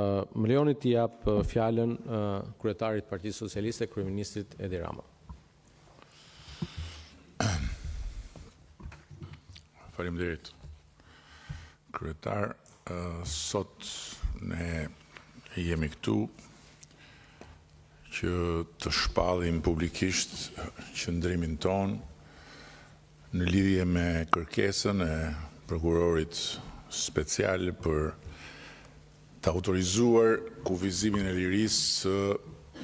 Më lejoni t'i jap fjalën kryetarit Partisë Socialiste, kryeministrit Edi Rama. Faleminderit. Kryetar, sot ne jemi këtu që të shpallim publikisht qëndrimin ton në lidhje me kërkesën e prokurorit special për të autorizuar kufizimin e lirisë së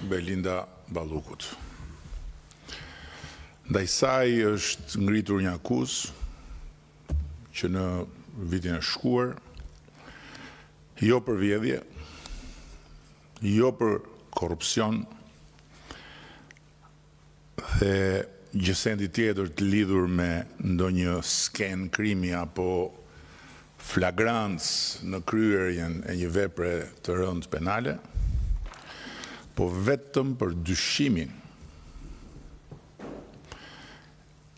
Belinda Ballukut. Ndaj saj është ngritur një akuzë që në vitin e shkuar, jo për vjedhje, jo për korrupsion dhe gjësendi tjetër të lidhur me ndonjë sken krimi apo flagrancë në kryerjen e një vepre të rëndë penale, po vetëm për dyshimin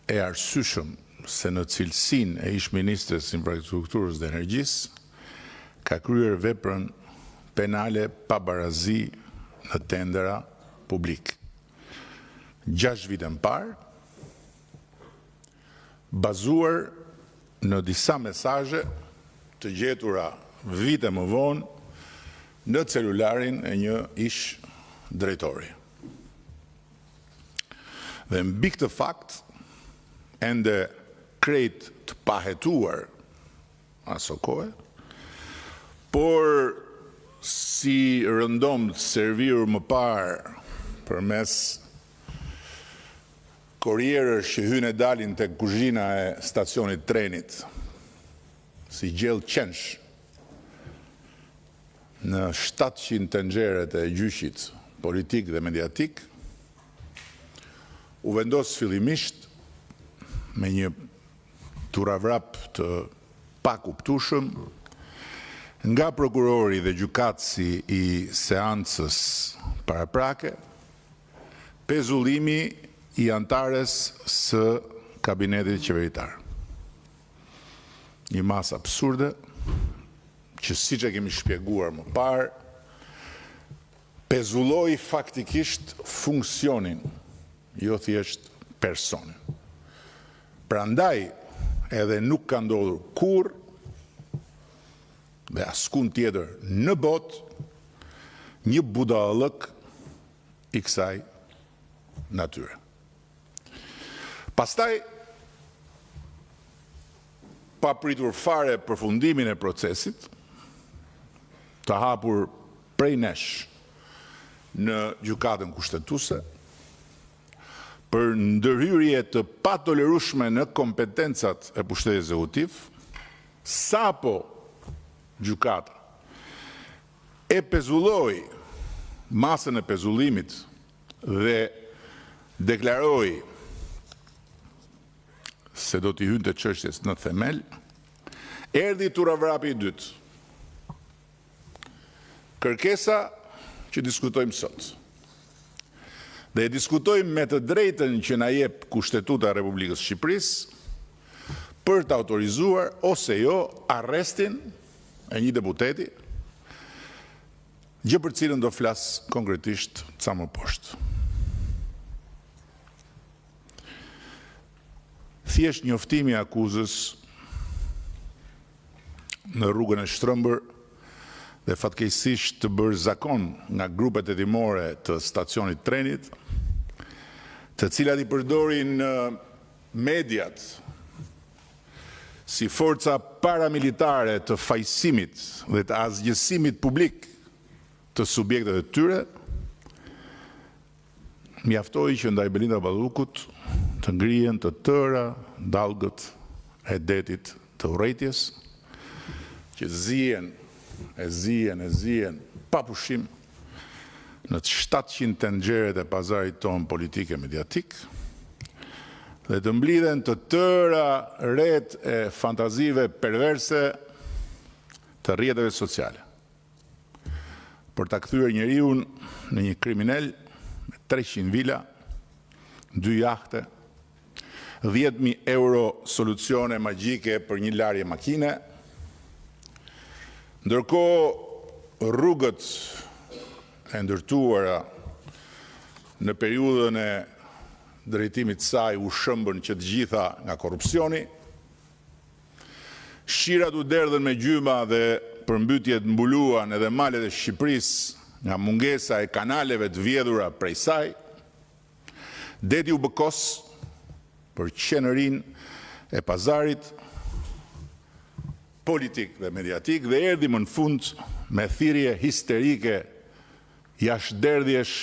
e arsyeshëm se në cilësinë e ish-ministres infrastrukturës dhe energjisë ka kryer veprën penale pa barazi në tendera publik. 6 vite më parë, bazuar në disa mesazhe të gjetura vite më vonë në celularin e një ish drejtori. Dhe mbi këtë fakt, ende krejt të pahetuar aso kohë, por si rëndom të servir më parë përmes korrierësh që hynë e dalin të kuzhina e stacionit trenit, si gjellë qensh në 700 tenxheret e gjyqit politik dhe mediatik, u vendos fillimisht me një turavrap të pakuptueshëm nga prokurori dhe gjykatësi i seancës paraprake, pezullimi i antares së kabinetit qeveritar. Një masë absurde, që siç e kemi shpjeguar më parë, pezulloi faktikisht funksionin, jo thjesht personin. Prandaj, edhe nuk ka ndodhur kurrë dhe askund tjetër në botë një budallëk i kësaj natyre. Pastaj, pa pritur fare përfundimin e procesit, të hapur prej nesh në gjykatën kushtetuese, për ndërhyrje të patolerueshme në kompetencat e pushtetit ekzekutiv, sapo gjykata e pezulloi masën e pezullimit dhe deklaroi se do t'i hynte çështjes në themel, erdhi turavrapi i dytë. Kërkesa që diskutojmë sot. Dhe e diskutojmë me të drejtën që na jep Kushtetuta e Republikës së Shqipërisë për të autorizuar ose jo arrestin e një deputeti, gjë për cilën do flas konkretisht ca më poshtë. Thjesht njoftimi i akuzës në rrugën e Shtrëmbër dhe fatkeqësisht të bërë zakon nga grupet hetimore të stacionit trenit, të cilat i përdorin mediat si forca paramilitare të fajsimit dhe të asgjësimit publik të subjekteve të tyre, mjaftoi që ndaj Belinda Ballukut të ngrihen të tëra dallgët e detit të urrejtjes, që zihen pa pushim në 700 tenxheret e pazarit ton politik e mediatik, dhe të mblidhen të tëra rret e fantazive perverse të rrjeteve sociale, për ta kthyer njeriu në një kriminal me 300 vila, 2 jahte, 10.000 euro solucione magjike për një larje makine, ndërkohë rrugët e ndërtuara në periudhën e drejtimit saj u shëmbën që të gjitha nga korrupsioni, shirat u derdhën me gjyma dhe përmbytjet mbuluan edhe malet e Shqipërisë nga mungesa e kanaleve të vjedhura prej saj, deti u bëkos për qenërinë e pazarit politik dhe mediatik dhe erdhi më në fund me thirrje histerike jashtëderdhjesh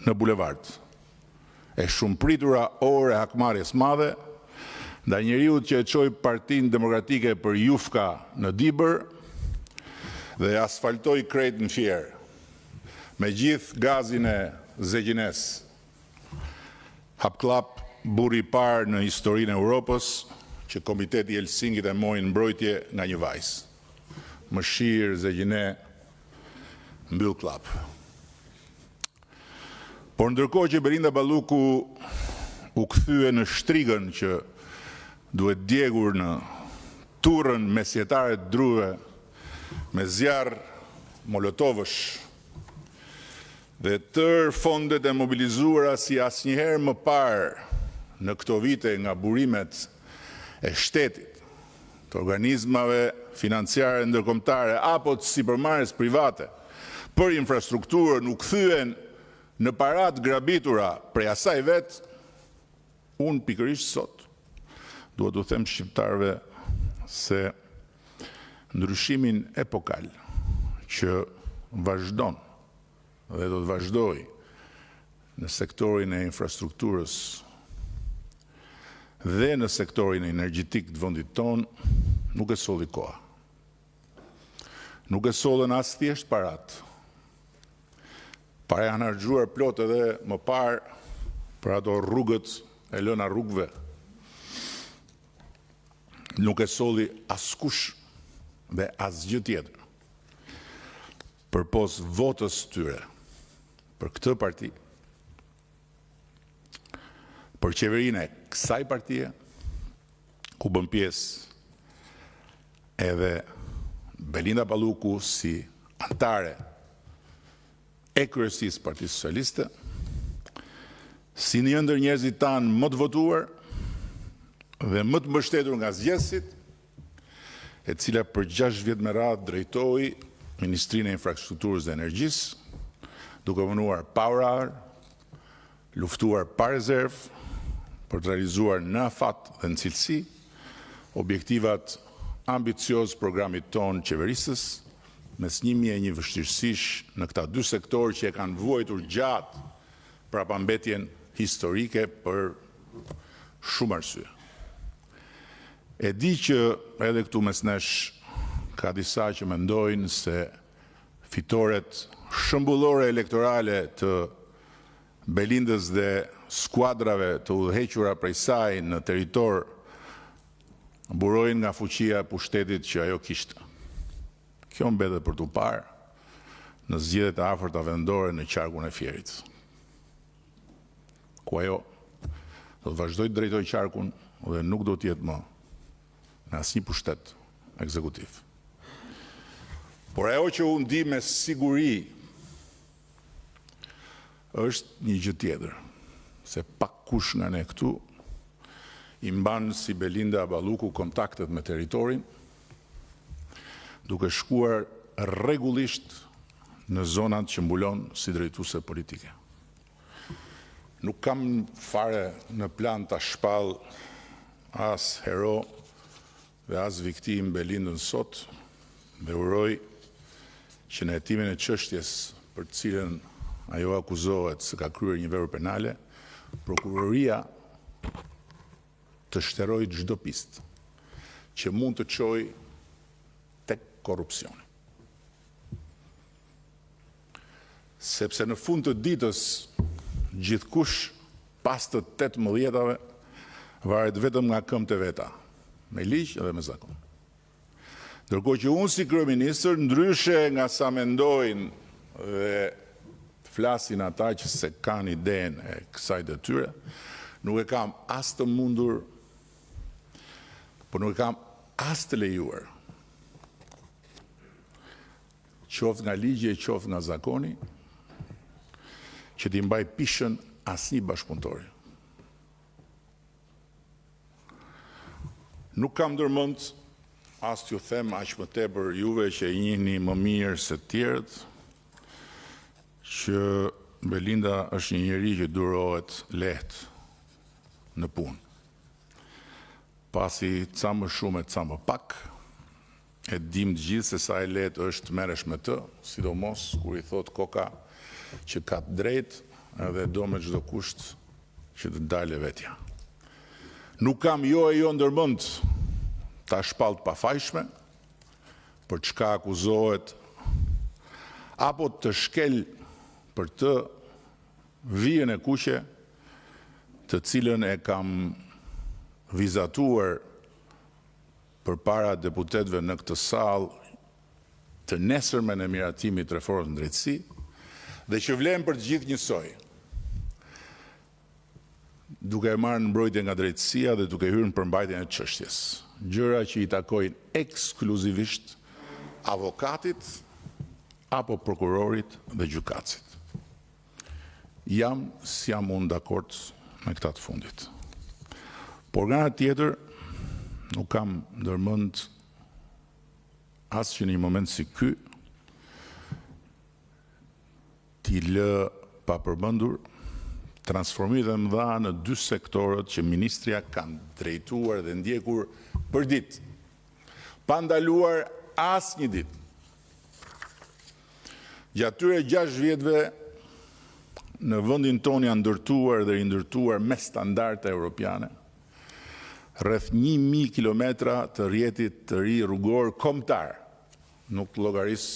në bulevard. E shumë pritura orë e hakmarrjes madhe ndaj njeriut që e çoi Partinë Demokratike për jufka në Dibër dhe asfaltoi krejt në Fier, me gjithë gazin e Zegjines. Hapklap burri i parë në historinë e Europës që Komiteti i Helsinkit e mori në mbrojtje nga një vajzë. Mëshirë, Zegjine, mbyll klap. Por ndërkohë që Belinda Balluku u kthye në shtrigën që duhet djegur në turrën mesjetare të druve me zjarr molotovësh dhe tërë fondet e mobilizuara si asnjëherë më parë në këto vite nga burimet e shtetit, të organizmave financiare ndërkombëtare apo të sipërmarrjes private për infrastrukturën u kthyen në parat grabitura prej asaj vetë, unë pikërisht sot duhet t'u them shqiptarëve se ndryshimin epokal që vazhdon dhe do të vazhdoj në sektorin e infrastrukturës dhe në sektorin energjetik të vendit ton nuk e solli koha. Nuk e sollën as thjesht parat. Para janë harxhuar plot edhe më parë për ato rrugët e lëna rrugëve. Nuk e solli askush dhe asgjë tjetër. Përpos votës tyre për këtë parti, për qeverinë e kësaj partie, ku bën pjesë edhe Belinda Balluku si antare e kryesisë Partisë Socialiste, si një ndër njerëzit tanë më të votuar dhe më të mbështetur nga zgjedhësit, e cila për 6 vjet me radhë drejtoi Ministrinë e Infrastrukturës dhe Energjisë, duke punuar pa orar, luftuar pa rezervë, për të realizuar në afat dhe në cilësi objektivat ambicios programit ton qeverisës, mes 1001 vështirësish në këta dy sektorë që e kanë vuajtur gjatë prapambetjen historike për shumë arsye. E di që edhe këtu mes nesh ka disa që mendojnë se fitoret shëmbullore elektorale të Belindës dhe skuadrave të udhëhequra prej saj në territor burojnë nga fuqia e pushtetit që ajo kishte. Kjo mbetet për t'u parë në zgjedhjet e afërta vendore në qarkun e Fierit, ku ajo do të vazhdojë të drejtojë qarkun dhe nuk do të jetë më në asnjë pushtet ekzekutiv. Por ajo që unë di me siguri është një gjë tjetër, se pak kush nga ne këtu i mban si Belinda Balluku kontaktet me territorin, duke shkuar rregullisht në zonat që mbulon si drejtuese politike. Nuk kam fare në plan ta shpall as hero dhe as viktim Belindën sot, dhe uroj që në hetimin e çështjes për të cilën ajo akuzohet se ka kryer një vepër penale, prokuroria të shterojë çdo pistë që mund të çojë tek korrupsioni. Sepse në fund të ditës gjithkush pas të 18-ave varet vetëm nga këmbët e veta, me ligj dhe me zakon. Ndërkohë që unë si kryeministër, ndryshe nga sa mendojnë dhe flasin ata që se kanë idenë e kësaj detyre, nuk e kam as të mundur, por nuk e kam as të lejuar qoftë nga ligje, qoftë nga zakoni, që t'i mbaj pishën asnjë bashkëpunëtori. Nuk kam ndërmend as t'ju them aq më tepër juve që e njihni më mirë se të tjerët, që Belinda është një njeri që durohet lehtë në punë. Pasi ca më shumë e ca më pak, e dim të gjithë se sa e lehtë është të merresh me të, sidomos kur i thot koka që ka të drejtë edhe do me çdo kusht që të dalë vetja. Nuk kam jo e jo ndërmend ta shpallë të pafajshme, për çka akuzohet, apo të shkel për të vijën e kuqe, të cilën e kam vizatuar përpara deputetëve në këtë sallë të nesërmen e miratimit të reformës në drejtësi, dhe që vlen për të gjithë njësoj, duke e marrë në mbrojtje nga drejtësia dhe duke hyrë në përmbajtjen e çështjes. Gjëra që i takojnë ekskluzivisht avokatit apo prokurorit dhe gjykatësit. Jam unë dakord me këta të fundit. Por nga ana tjetër, nuk kam ndërmend as që në një moment si ky t'i lë pa përmendur transformimet e mëdha në dy sektorët që ministria kanë drejtuar dhe ndjekur për ditë, pa ndaluar asnjë ditë. Gjatë tyre 6 vjetëve në vendin tonë janë ndërtuar dhe rindërtuar me standarde europiane rreth 1000 kilometra të rrjetit të ri rrugor kombëtar, nuk të llogaris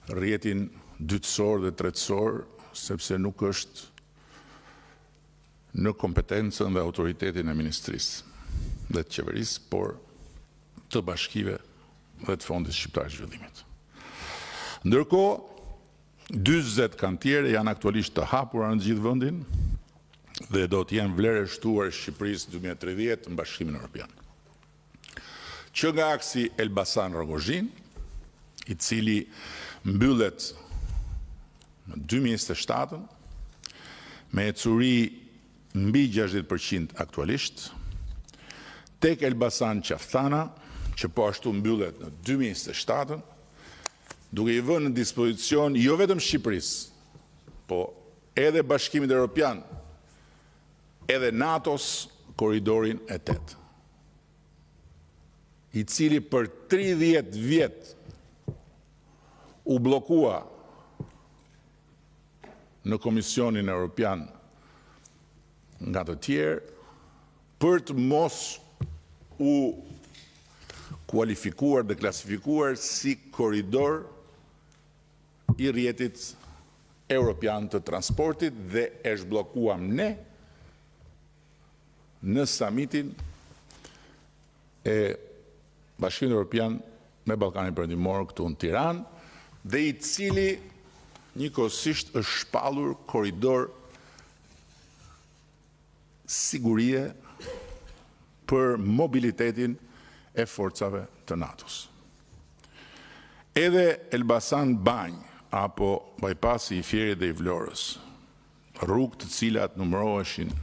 rrjetin dytësor dhe tretësor, sepse nuk është në kompetencën dhe autoritetin e ministrisë dhe të qeverisë, por të bashkive dhe të Fondit Shqiptar të Zhvillimit. Ndërkohë, 40 kantiere janë aktualisht të hapura në gjithë vendin dhe do të jenë vlerështuar Shqipërisë 2030 në Bashkimin Evropian. Që nga aksi Elbasan Rogozhin, i cili mbyllet në 2027 me ecuri mbi 60% aktualisht, tek Elbasan Qaftana, që po ashtu mbyllet në 2027, duke i vënë në dispozicion jo vetëm Shqipërisë, po edhe Bashkimit Evropian, edhe NATO-s korridorin e 8, i cili për 30 vjet u bllokua në Komisionin Evropian nga të tjerë, për të mos u kualifikuar dhe klasifikuar si korridor i rrjetit Evropian të transportit, dhe e zhbllokuam ne në samitin e Bashkimit Evropian me Ballkanin Perëndimor këtu në Tiranë, dhe i cili njëkohësisht është shpallur korridor sigurie për mobilitetin e forcave të NATO-s. Edhe Elbasan Banj apo bypassi i Fierit dhe i Vlorës, rrugë të cilat numëroheshin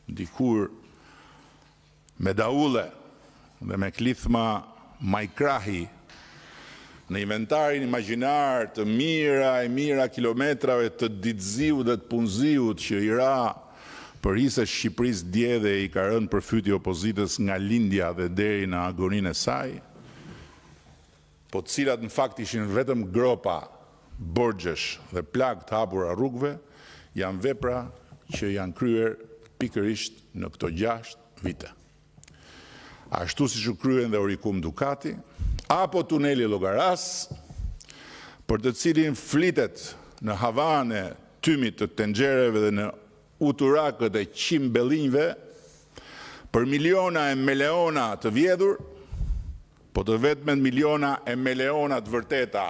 dikur me daulle dhe me klithma majkrahi në inventarin imagjinar të mira kilometrave të ditëziut dhe të punëziut që i ra për hisë Shqipërisë dje dhe i ka rënë përfyti opozitës nga lindja dhe deri në agoninë e saj, po të cilat në fakt ishin vetëm gropa, borxhesh dhe plagë të hapura rrugëve, janë vepra që janë kryer pikërisht në këto 6 vite. Ashtu si që kryen dhe Orikum Dukati, apo tuneli Llogaras, për të cilin flitet në Havane tymit të tenxhereve dhe në uturakët e qimbellinjve për miliona e meleona të vjedhur, po të vetëm miliona e meleona të vërteta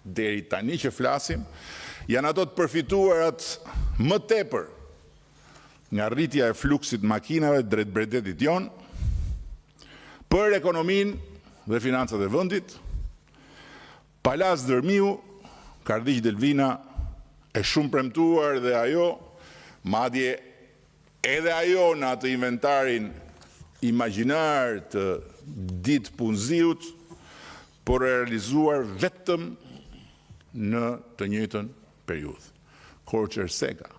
deri tani që flasim, janë ato të përfituarat më tepër nga rritja e fluksit makinave drejt bredetit jon, për ekonominë dhe financat e vendit, Palas Dërmiu, Kardiq Delvina, e shumë premtuar dhe ajo, madje edhe ajo në atë inventarin imagjinar të ditë punëziut, por realizuar vetëm në të njëjtën periudhë. Korçë Erseka,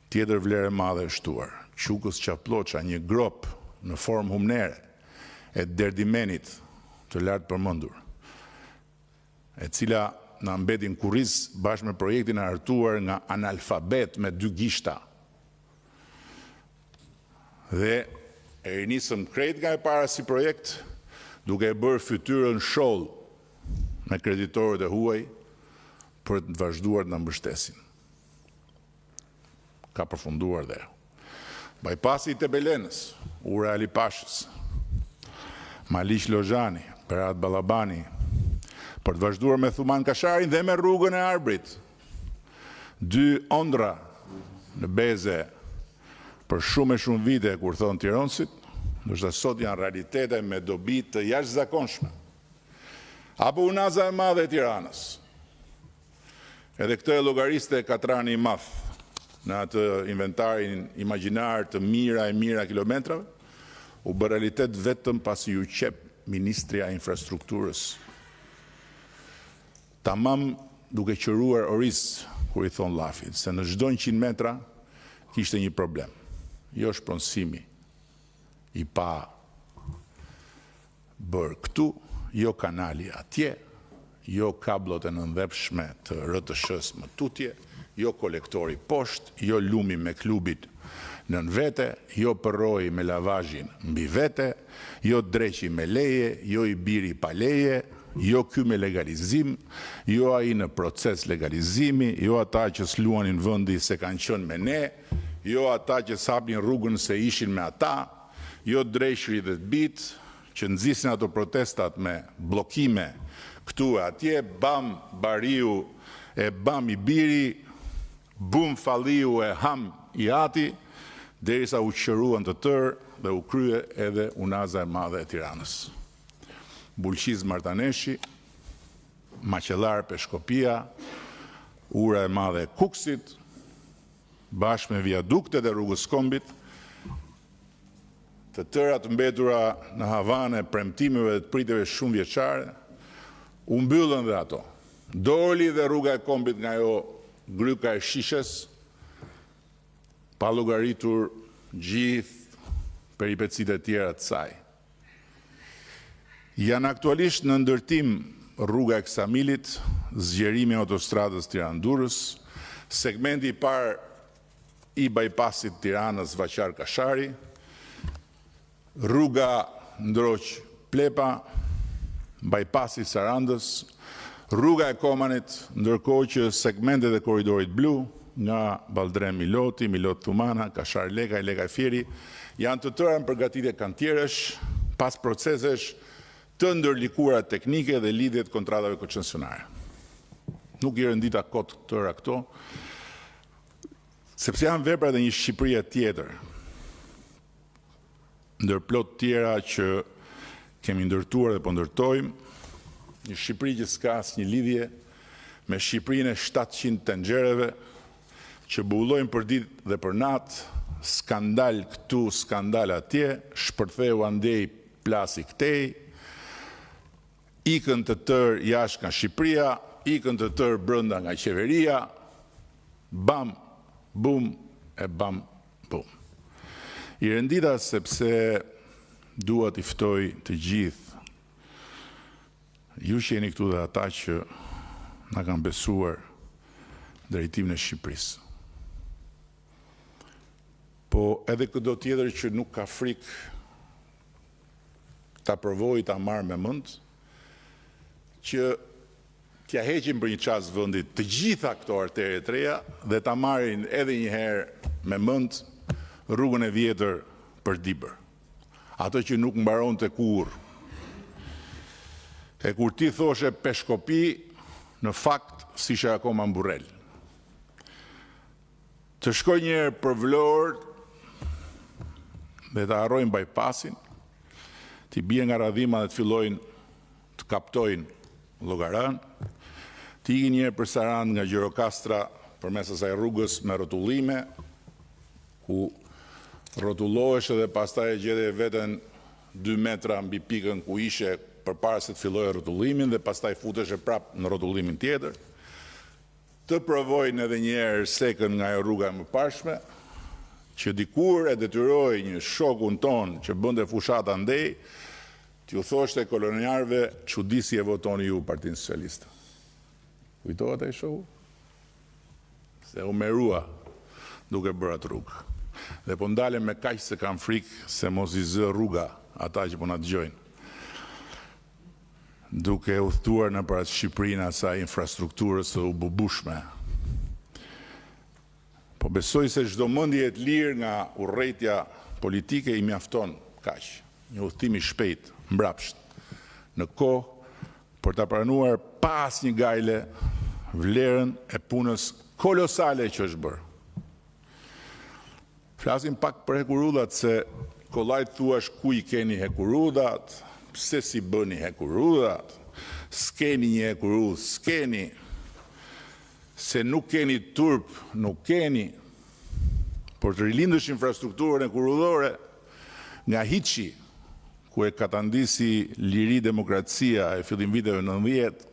tjetër vlerë e madhe e shtuar. Qukës Qaploqa, një grop në formë humnere, e Derdimenit të lartë përmendur, e cila në mbetin kurriz bashkë me projektin e hartuar nga analfabet me 2 gishta. Dhe e rinisëm krejt nga e para si projekt, duke e bërë fytyrën sholl me kreditorët e huaj për të vazhduar të na mbështesin. Ka përfunduar dhe. Bajpasi i Tebelenës, Ura Ali Pashës, Maliq Lozhani, Berat Ballabani, për të vazhduar me Thuman Kasharin dhe me rrugën e Arbrit. 2 ondra në Beze për shumë e shumë vite, kur thonë Tironësit, ndërsa sot janë realitete me dobi të jashtëzakonshme. Apo Unaza e Madhe e Tiranës. Edhe këtë e llogariste Katrani i Madh në atë inventarin imagjinar të mira e mira kilometrave, u bë realitet vetëm pasi ju qep Ministria e Infrastrukturës. Tamam duke qëruar oris, kur i thon Llafit, se në çdo 100 metra kishte një problem. Jo shpronësimi i pa bërë këtu, jo kanali atje, jo kablot e nëndhepshme të RTS më tutje, jo kolektori poshtë, jo lumi me klubit nën vete, jo përroi me lavazhin mbi vete, jo dreqi me leje, jo i biri pa leje, jo ky me legalizim, jo ai në proces legalizimi, jo ata që s'luanin vendi se kanë qenë me ne, jo ata që s'hapnin rrugën se ishin me ata, jo drejshri dhe të bit, që nxisin ato protestat me bllokime këtu e atje, bam bariu e bam i biri, bum falliu e ham i ati, derisa u qëruan të tërë dhe u krye edhe Unaza e Madhe e Tiranës. Bulqiz Martaneshi, Maqellar Peshkopia, Ura e Madhe e Kuksit, bashkë me viaduktet e rrugës Kombit, të tëra të mbetura në Havane, premtimeve dhe të pritjeve shumë vjeçare, u mbyllën dhe ato. Doli dhe rruga e Kombit nga ajo gryka e shishes, pa llogaritur gjithë peripecitë e tjera të saj. Janë aktualisht në ndërtim rruga e Ksamilit, zgjerimi i autostradës Tiranë-Durrës, segmenti i parë i bypassit Tiranës Vaçar-Kashari, rruga Ndroq-Plepa, bypassi Sarandës, rruga e Komanit, ndërkohë që segmentet e korridorit blu nga Baldrem Miloti, Milot Thumana, Kashar Lekaj, Lekaj Fieri, janë të tëra në përgatitje kantieresh, pas procesesh të ndërlikuara teknike dhe lidhjet kontratave koncesionare. Nuk i rëndita kot tëra këto, sepse janë vepra dhe një Shqipëria tjetër, ndërplot tjera që kemi ndërtuar dhe po ndërtojmë, një Shqipëri që s'ka asnjë lidhje me Shqipërinë e 700 tenxhereve që bullojnë për ditë dhe për natë, skandal këtu, skandal atje, shpërtheu andej plasi këtej, ikën të tërë jashtë nga Shqipëria, ikën të tërë brenda nga qeveria, bam, bum e bam, bum. I rendita sepse dua t'i ftoj të gjithë, ju që jeni këtu dhe ata që na kanë besuar drejtimin e Shqipërisë. Po edhe këdo tjetër që nuk ka frikë ta provojë ta marrë me mend, që t'ja heqin për një çast vendit të gjitha këto artere të reja dhe ta marrin edhe një herë me mend rrugën e vjetër për Dibër. Ato që nuk mbaron të kurrë. E kur ti thoshe Peshkopi, në fakt s'ishe akoma Mburrel. Të shkoj njerë për Vlorë dhe të harrojnë bypassin, t'i bie nga radhima dhe të fillojnë të kaptojnë Llogaran, të ikë një herë për Sarand nga Gjirokastra përmes asaj rrugës me rrotullime, ku rrotullohesh dhe pastaj e gjete veten 2 metra mbi pikën ku ishe përpara se të fillojë rrotullimin dhe pastaj futesh prap në rrotullimin tjetër. Të provojnë edhe një herë sekën nga ajo rruga e mëparshme, që dikur e detyroi një shokun ton që bënte fushata ndej, t'ju thoshte kolonialëve çudi si e votoni ju Partinë Socialiste. Kujtohet ai shoku? Se u merua duke bërë atë rrugë. Dhe po ndalem me kaq se kam frikë se mos i zë rruga ata që po na dëgjojnë. Duke udhëtuar në para Shqipërinë asaj infrastrukturës së ububushme. Po besoj se çdo mendje e lirë nga urrëtia politike i mjafton kaq. Një udhëtim i shpejt, mbrapsht, në kohë për ta pranuar pa asnjë gajle vlerën e punës kolosale që është bërë. Flasim pak për hekurudhat se kollajt thuash ku i keni hekurudhat, pse si bëni hekurudhat, s'keni një hekurudh, s'keni, se nuk keni turp, nuk keni, por të rilindësh infrastrukturën hekurudhore nga hiçi, ku e katandisi liri demokracia e fillim viteve 90,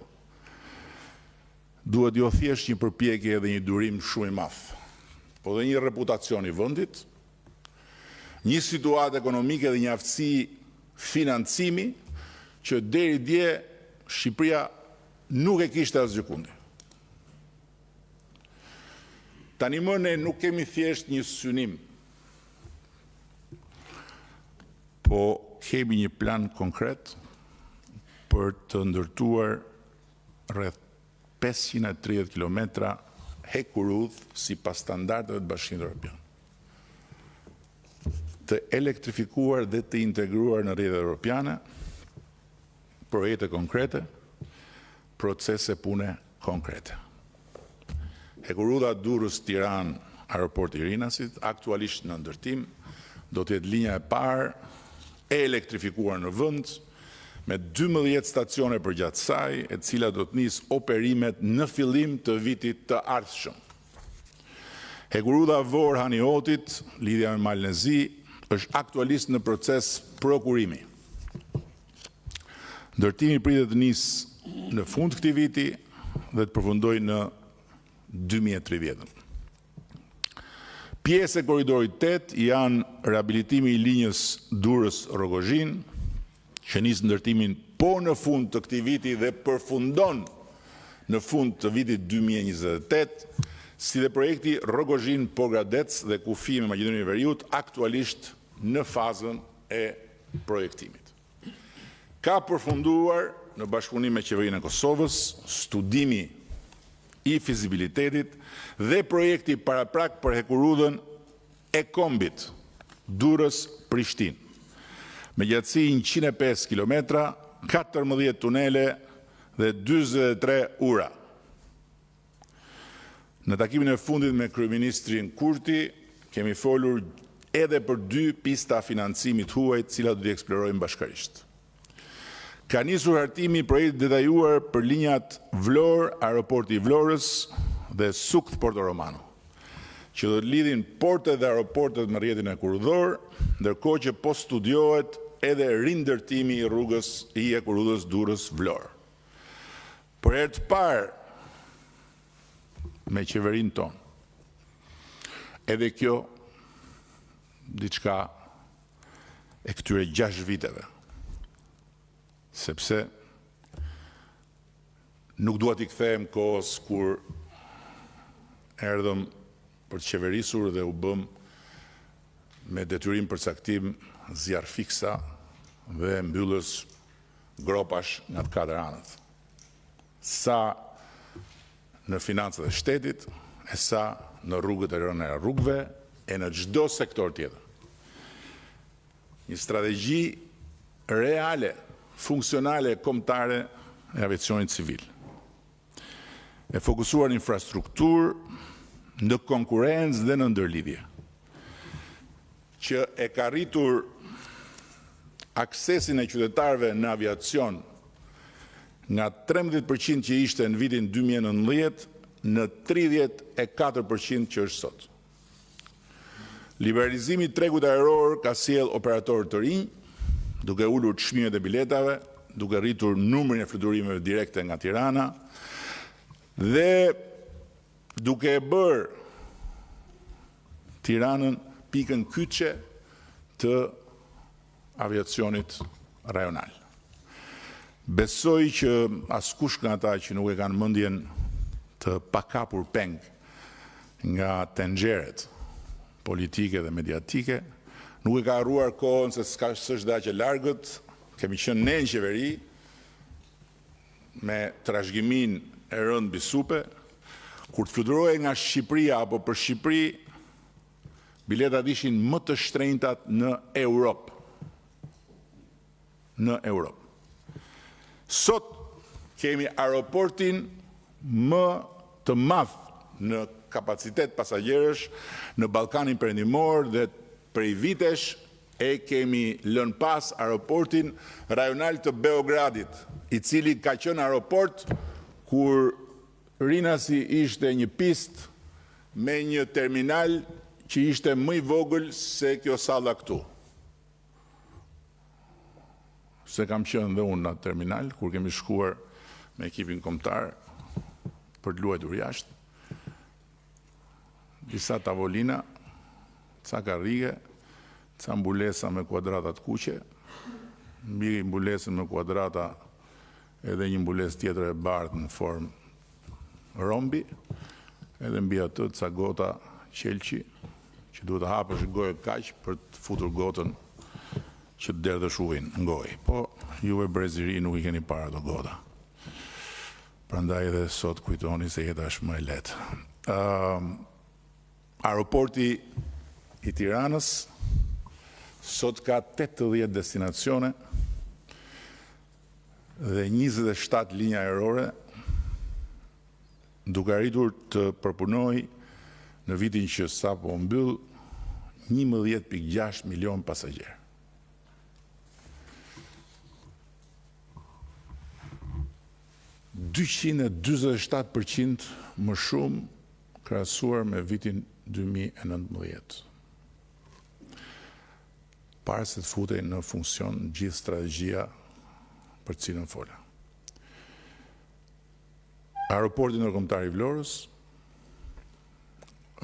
duhet jo thjesht një përpjekje dhe një durim shumë i madh, po dhe një reputacion i vendit, një situatë ekonomike dhe një aftësi financimi që deri dje Shqipëria nuk e kishte asgjë kundi. Tani më ne nuk kemi thjesht një synim, po kemi një plan konkret për të ndërtuar rreth 530 kilometra hekurudh sipas standardeve të Bashkimit Evropian. Të elektrifikuar dhe të integruar në rrjetet europiane, projekte konkrete, procese pune konkrete. Hekurudha Durrës-Tiranë, aeroporti i Rinasit, aktualisht në ndërtim, do të jetë linja e parë e elektrifikuar në vend, me 12 stacione përgjatë saj, e cila do të nisë operimet në fillim të vitit të ardhshëm. Hekurudha Vor-Hanihotit, lidhja me Malnezi, është aktualisht në proces prokurimi. Ndërtimi pritet të nisë në fund këtij viti dhe të përfundojë në 2030. Pjesë e korridorit 8 janë rehabilitimi i linjës Durrës-Rogozhin, që nis ndërtimin po në fund të këtij viti dhe përfundon në fund të vitit 2028, si dhe projekti Rogozhin-Pogradec dhe kufi me Maqedoninë e Veriut, aktualisht në fazën e projektimit. Ka përfunduar në bashkëpunim me qeverinë e Kosovës studimi i fizibilitetit dhe projekti paraprak për hekurudhën e kombit Durrës-Prishtinë, me gjatësi 105 kilometra, 14 tunele dhe 43 ura. Në takimin e fundit me kryeministrin Kurti, kemi folur edhe për 2 pista financimit huaj, të cilat do t'i eksplorojmë bashkërisht. Ka nisur hartimi projekt detajuar për linjat Vlorë, aeroporti i Vlorës dhe Sukt Porto Romano, që do të lidhin portet dhe aeroportet me rrjetin e kurudhor, ndërkohë që po studiohet edhe rindërtimi i rrugës i hekurudhës Durrës-Vlorë. Për herë të parë me qeverinë tonë, edhe kjo diçka e këtyre 6 viteve, sepse nuk dua t'i kthehem kohës kur erdhëm për të qeverisur dhe u bëm me detyrim përcaktim zjarr fiksa dhe mbyllës gropash nga të 4 anët. Sa në financat e shtetit, e sa në rrugët e rëna e rrugëve, e në çdo sektor tjetër. Një strategji reale, funksionale e kombëtare e aviacionit civil. E fokusuar në infrastrukturë, në konkurrencë dhe në ndërlidhje, që e ka rritur aksesin e qytetarëve në aviacion nga 13% që ishte në vitin 2019 në 34% që është sot. Liberalizimi i tregut ajror ka sjell operatorë të rinj, duke ulur çmimet e biletave, duke rritur numrin e fluturimeve direkte nga Tirana dhe duke e bërë Tiranën pikën kyçe të aviacionit rajonal. Besoj që askush nga ata që nuk e kanë mendjen të pakapur peng nga tenxheret politike dhe mediatike, nuk e ka harruar kohën se s'është daqe largët, kemi qenë ne në qeveri me trashëgimin e rënd bisupe, kur të fluturohej nga Shqipëria apo për Shqipëri, biletat ishin më të shtrenjtat në Europë. Në Europë. Sot kemi aeroportin më të madh në kapacitet pasagjerësh në Ballkanin Perëndimor dhe prej vitesh e kemi lënë pas aeroportin rajonal të Beogradit, i cili ka qenë aeroport kur Rinasi ishte një pistë me një terminal që ishte më i vogël se kjo salla këtu. Se kam qenë dhe unë në terminal, kur kemi shkuar me ekipin kombëtar për të luajtur jashtë. Disa tavolina, ca karrige, ca mbulesa me kuadrata të kuqe, mbi mbulesën me kuadrata edhe një mbulesë tjetër e bardhë në formë rombi, edhe mbi atë ca gota qelçi, që duhet të hapësh gojë kaq për të futur gotën që të derdhësh ujin në gojë. Po, juve breziri nuk i keni para ato gota. Prandaj edhe sot kujtoni se jeta është më e lehtë. Aeroporti i Tiranës sot ka 80 destinacione dhe 27 linja ajrore, duke arritur të përpunojë në vitin që sapo mbyll 11.6 milion pasagjerë. %247% më shumë krahasuar me vitin 2019. Para se të futej në funksion gjithë strategjia për cilën fola. Aeroporti ndërkombëtar i Vlorës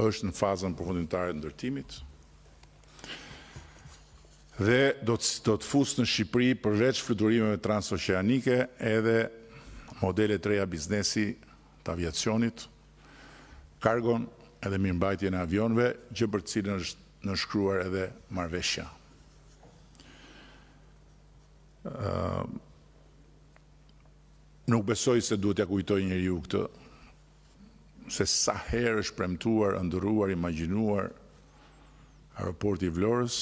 është në fazën përfundimtare të ndërtimit dhe do të fusë në Shqipëri përveç fluturimeve transoceanike edhe modele të reja biznesi të aviacionit, kargon edhe mirëmbajtjen e avionëve, gjë për të cilën është nënshkruar edhe marrëveshja. Nuk besoj se duhet ja kujtoj njeriu këtë, se sa herë është premtuar, ëndërruar, imagjinuar aeroporti i Vlorës,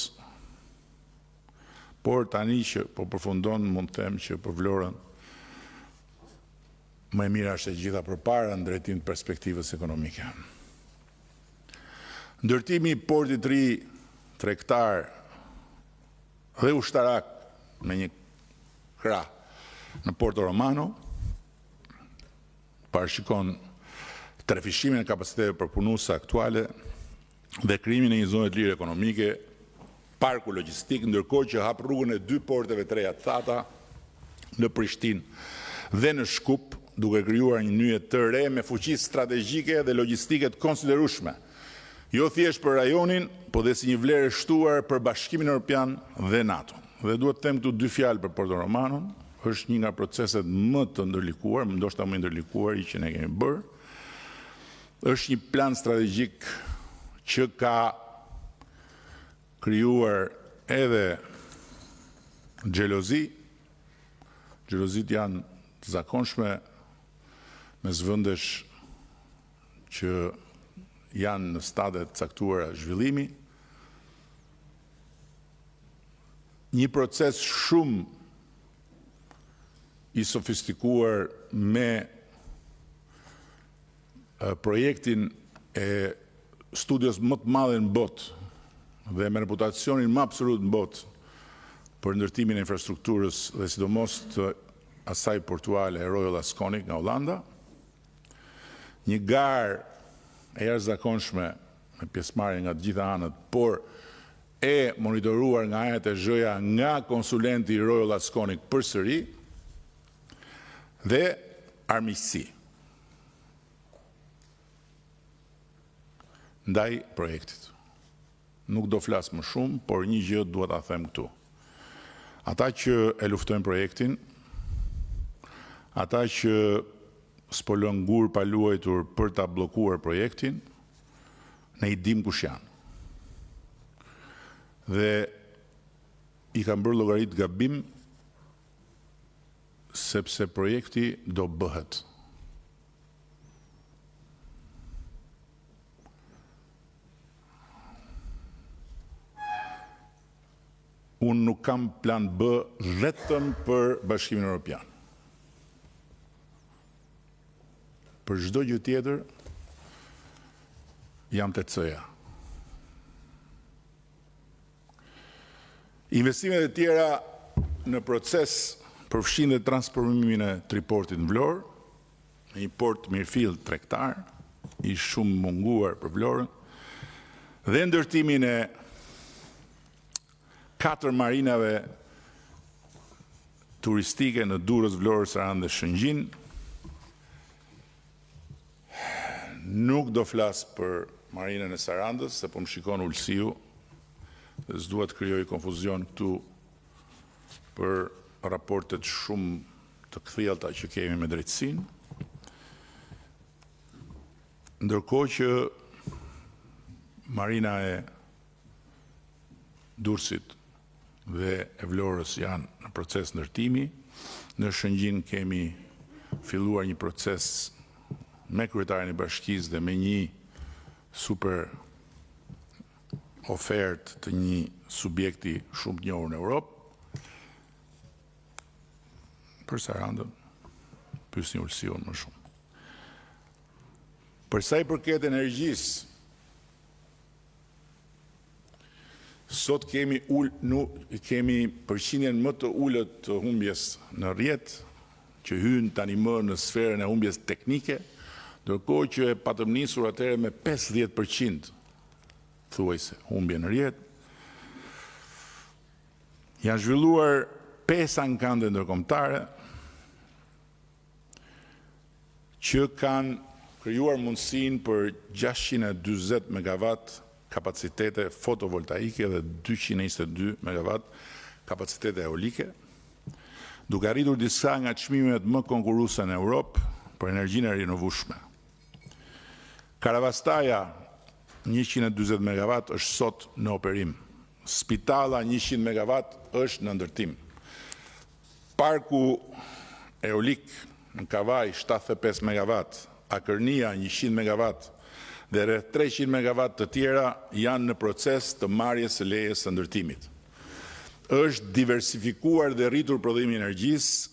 por tani që po përfundon, mund të them që për Vlorën më e mira është e gjitha përpara në drejtim të perspektivës ekonomike. Ndërtimi i portit ri tregtar dhe ushtarak me një krah në Porto Romano parashikon trefishimin e kapaciteteve përpunuese aktuale dhe krijimin e një zone të lirë ekonomike, parku logjistik, ndërkohë që hap rrugën e 2 porteve të reja të thata në Prishtinë dhe në Shkup, duke krijuar një nyje të re me fuqi strategjike dhe logjistike të konsiderueshme. Jo thjesht për rajonin, po dhe si një vlerë e shtuar për Bashkimin Evropian dhe NATO. Dhe duhet të them këtu 2 fjalë për Porto Romanon, është një nga proceset më të ndërlikuar, ndoshta më ndërlikuar që ne kemi bërë. Është një plan strategjik që ka krijuar edhe xhelozi. Xhelozit janë të zakonshme me zvëndesh që janë në stade të caktuara zhvillimi. Një proces shumë i sofistikuar me projektin e studios më të madhe në botë dhe me reputacionin më absolut në botë për ndërtimin e infrastrukturës dhe sidomos të asaj portuale e Royal Asconic nga Olanda, një garë e jashtëzakonshme me pjesëmarrje nga të gjitha anët, por e monitoruar nga anët e zhëja nga konsulenti Royal Asconic përsëri, dhe armiqësi ndaj projektit. Nuk do flas më shumë, por një gjë dua ta them këtu. Ata që e luftojnë projektin, ata që s'po lënë gur pa luajtur për ta bllokuar projektin, ne i dim kush janë. Dhe i kanë bërë llogarit gabim, sepse projekti do bëhet. Unë nuk kam plan B vetëm për Bashkimin Evropian. Për çdo gjë tjetër jam të C-ja. Investimet e tjera në proces përfshin dhe transformimin e triportit në Vlorë, një port mirëfill tregtar, i shumë munguar për Vlorën, dhe ndërtimin e 4 marinave turistike në Durrës, Vlorë, Sarandë dhe Shëngjin. Nuk do flas për marinën e Sarandës, se po më shikon Ulsiu, dhe s'dua të krijoj konfuzion këtu për raportet shumë të kthjellta që kemi me drejtësinë. Ndërkohë që marina e Durrësit dhe e Vlorës janë në proces ndërtimi, në Shëngjin kemi filluar një proces me kryetarin e bashkisë dhe me një super ofertë të një subjekti shumë të njohur në Europë. Për Sarandën, pyesni Ulsion më shumë. Për sa i përket energjisë, sot kemi përqindjen më të ulët të humbjes në rrjet, që hyn tani më në sferën e humbjes teknike, ndërkohë që e patëm nisur atëherë me 50% thuajse humbje në rrjet. Janë zhvilluar 5 ankande ndërkombëtare që kanë krijuar mundësinë për 640 MW kapacitete fotovoltaike dhe 222 MW kapacitete eolike, duke arritur disa nga çmimet më konkurruese në Europë për energjinë e rinovueshme. Karavastaja 140 MW është sot në operim. Spitalla 100 MW është në ndërtim. Parku eolik në Kavaj 75 MW, Akërnia 100 MW dhe rreth 300 MW të tjera janë në proces të marrjes së lejes së ndërtimit. Është diversifikuar dhe rritur prodhimi i energjisë,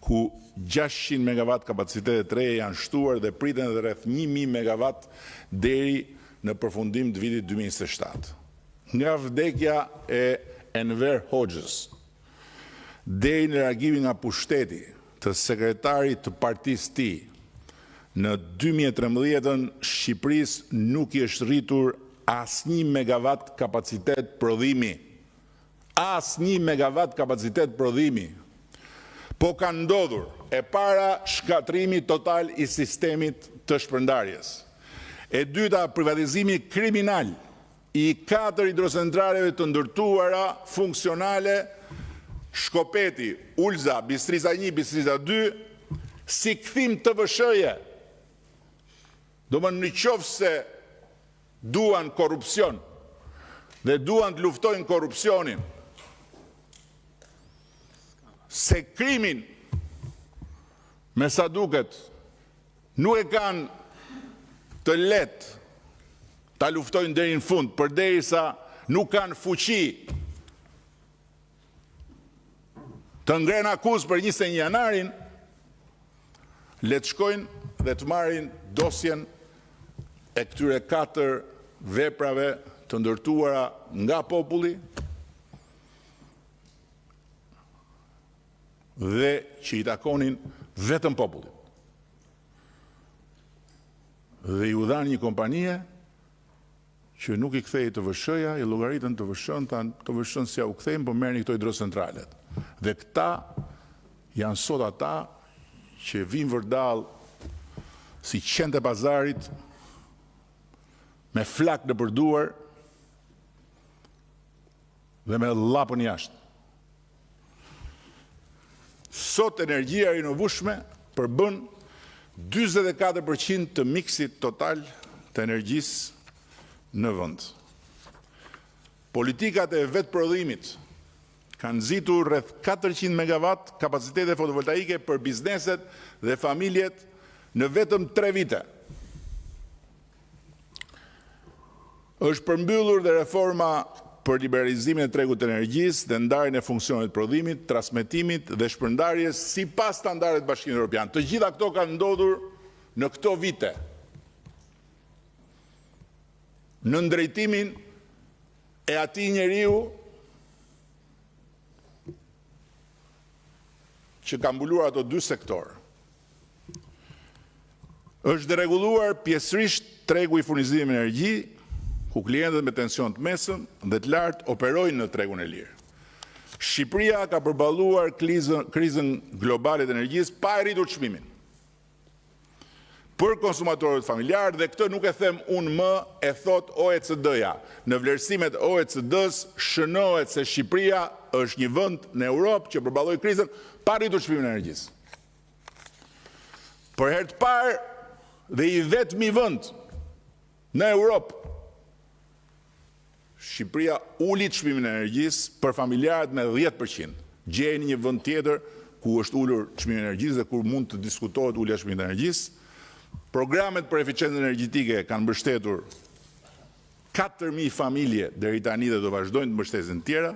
ku 600 MW kapacitete të reja janë shtuar dhe priten edhe rreth 1000 MW deri në përfundim të vitit 2027. Nga vdekja e Enver Hoxhës deri në largimin nga pushteti të sekretarit të partisë tij në 2013 Shqipërisë nuk i është rritur asnjë megawatt kapacitet prodhimi. Asnjë megawatt kapacitet prodhimi. Po ka ndodhur e para shkatrimi total i sistemit të shpërndarjes. E dyta, privatizimi kriminal i 4 hidrocentraleve të ndërtuara funksionale, Shkopeti, Ulza, Bistrica 1, Bistrica 2, si kthim të vëshëje. Do më në qoftë se duan korrupsion dhe duan të luftojnë korrupsionin, se krimin, me sa duket, nuk e kanë të lehtë ta luftojnë deri në fund, përderisa nuk kanë fuqi të ngrenë akuzë për 21 janarin, le të shkojnë dhe të marrin dosjen e këtyre 4 veprave të ndërtuara nga populli, dhe që i takonin vetëm popullit. Dhe i u dhanë një kompanie që nuk i kthej të vëshëja, i llogaritën të vëshën, të vëshën si ja u kthejmë, po merrni këto hidrocentralet. Dhe këta janë sot ata që vinë vërdall si qenë të pazarit, me flak në përduar dhe me lapën jashtë. Sot energjia e rinovueshme përbën 44% të miksit total të energjisë në vend. Politikat e vetë prodhimit kanë nxitur rreth 400 megawatt kapacitete fotovoltaike për bizneset dhe familjet në vetëm 3 vite. Është përmbyllur dhe reforma për liberalizimin e tregut të energjisë dhe ndarjen e funksionit të prodhimit, transmetimit dhe shpërndarjes sipas standardeve të Bashkimit Evropian. Të gjitha këto kanë ndodhur në këto vite. Në drejtimin e atij njeriu që ka mbuluar ato 2 sektorë. Është deregulluar pjesërisht tregu i furnizimit me energji, ku klientët me tension të mesëm dhe të lartë operojnë në tregun e lirë. Shqipëria ka përballuar krizën globale të energjisë pa e rritur çmimin. Për konsumatorët familjarë, dhe këtë nuk e them unë më, e thot OECD-ja. Në vlerësimet OECD-s shënohet se Shqipëria është një vend në Europë që përballoi krizën pa rritur çmimin e energjisë. Për herë të parë dhe i vetmi vend në Europë, Shqipëria uli çmimin e energjisë për familjarët me 10%. Gjeni një vend tjetër ku është ulur çmimi i energjisë dhe kur mund të diskutohet ulja e çmimit të energjisë. Programet për eficiencën energjetike kanë mbështetur 4.000 familje deri tani dhe do vazhdojnë të mbështesin të tjera.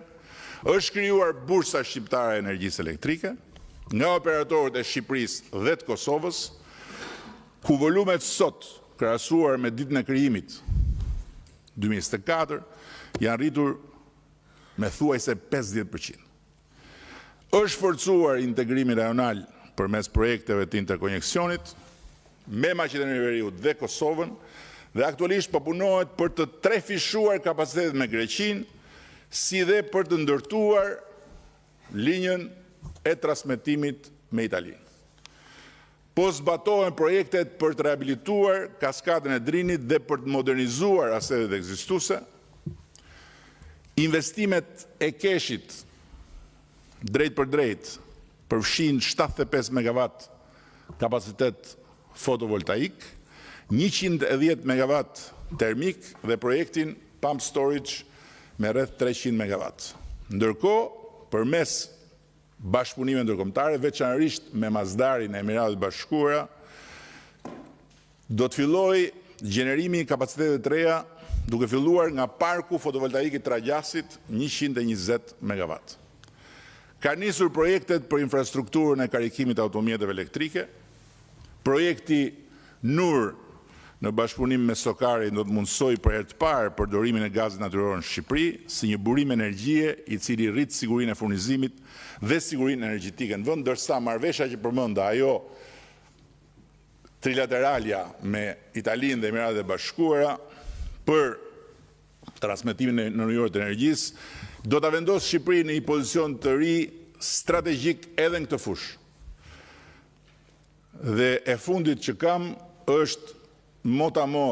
Është krijuar bursa shqiptare e energjisë elektrike nga operatorët e Shqipërisë dhe të Kosovës, ku volumet sot krahasuar me ditën e krijimit 2024 janë rritur me thuajse 50%. Është forcuar integrimi rajonal përmes projekteve të interkoneksionit me Maqedoninë e Veriut dhe Kosovën dhe aktualisht po punohet për të trefishuar kapacitetet me Greqinë, si dhe për të ndërtuar linjën e transmetimit me Italinë. Po zbatohen projektet për të rehabilituar kaskadën e Drinit dhe për të modernizuar asetet ekzistuese. Investimet e keshit drejt për drejt përfshin 75 megawatt kapacitet fotovoltaik, 110 megawatt termik dhe projektin pump storage me rreth 300 megawatt. Ndërkohë, përmes bashkëpunime ndërkombëtare, veçanërisht me Mazdarin e Emiratet Bashkuara, do të fillojë gjenerimi i kapacitetet të reja, duke filluar nga parku fotovoltaik i Tragjasit 120 megawatt. Ka nisur projektet për infrastrukturën e karikimit të automjeteve elektrike. Projekti Nur në bashkëpunim me Sokari do të mundsojë për herë të parë përdorimin e gazit natyror në Shqipëri si një burim energjie i cili rrit sigurinë e furnizimit dhe sigurinë energjetike në vend, ndërsa marrëveshja që përmenda, ajo trilateralja me Italinë dhe Emiratet e Bashkuara për transmetimin në nënyrë të energjisë, do ta vendosë Shqipërinë në një pozicion të ri strategjik edhe në këtë fushë. Dhe e fundit që kam është motamo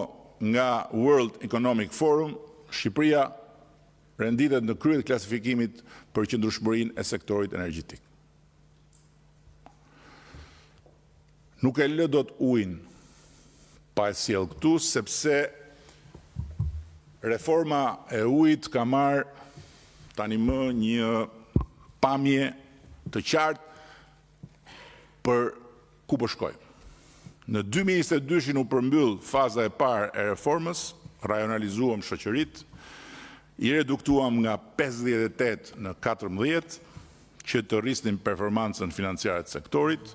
nga World Economic Forum, Shqipëria renditet në krye të klasifikimit për qëndrueshmërinë e sektorit energjetik. Nuk e lë dot ujin pa e sjell këtu, sepse reforma e ujit ka marrë tani më një pamje të qartë për ku po shkojmë. Në 2022 u përmbyll faza e parë e reformës, rajonalizuam shoqëritë, i reduktuam nga 58 në 14 që të rrisnin performancën financiare të sektorit.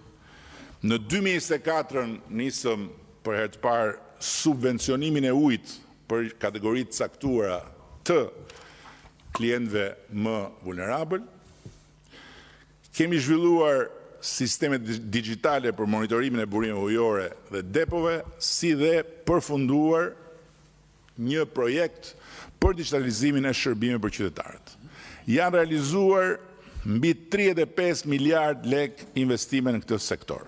Në 2024 nisëm për herë të parë subvencionimin e ujit për kategoritë caktuara të klientëve më vulnerabël. Kemi zhvilluar sistemet digjitale për monitorimin e burimeve ujore dhe depove, si dhe përfunduar një projekt për digitalizimin e shërbimeve për qytetarët. Janë realizuar mbi 35 miliard lek investime në këtë sektor.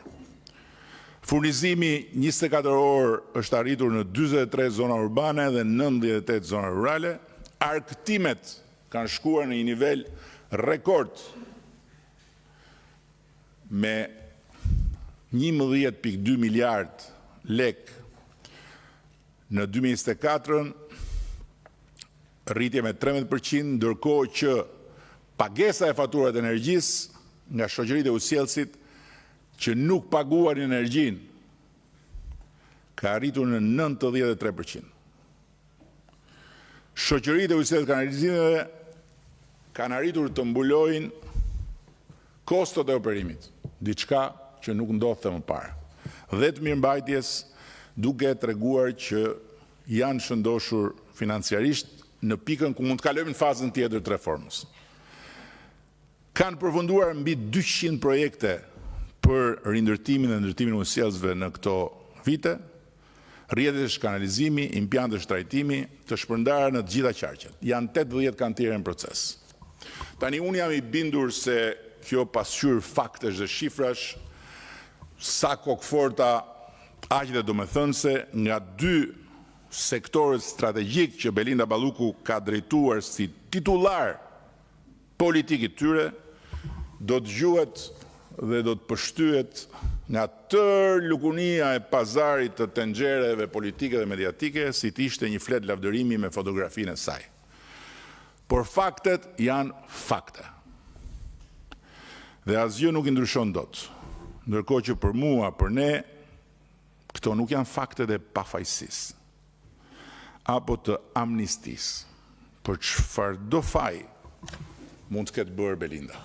Furnizimi 24 orë është arritur në 43 zona urbane dhe 98 zona rurale. Arktimet kanë shkuar në një nivel rekord me 11.2 miliard lek në 2024, rritje me 13%, ndërkohë që pagesa e faturat e energjisë nga shoqëritë e usjellësit që nuk paguan energjinë ka arritur në 93%. Shoqëritë e usjellësit kanalizimeve kanë arritur të mbulojnë kostot e operimit, diçka që nuk ndodhte më parë. Dhe të mirëmbajtjes duke treguar që janë shëndoshur financiarisht në pikën ku mund të kalojmë në fazën tjetër të reformës. Kanë përfunduar mbi 200 projekte për rindërtimin dhe ndërtimin e usjellësve në këto vite, rrjetesh kanalizimi, impiantesh trajtimi, të shpërndara në të gjitha qarqet. Janë 80 kantiere në proces. Tani unë jam i bindur se kjo pasqyr faktesh dhe shifrash, sa kokëforta, aq dhe domethënëse nga dy sektorët strategjik që Belinda Balluku ka drejtuar si titullar politikit tyre, do të gjuhet dhe do të pështyhet nga tërë lukunia e pazarit të tenxhereve politike dhe mediatike, si të ishte një flet lavdërimi me fotografinë e saj. Por faktet janë fakte. Dhe asgjë nuk i ndryshon dot. Ndërkohë që për mua, për ne, këto nuk janë faktet e pafajësisë apo të amnistisë, për çfarëdo faj mund të ketë bërë Belinda,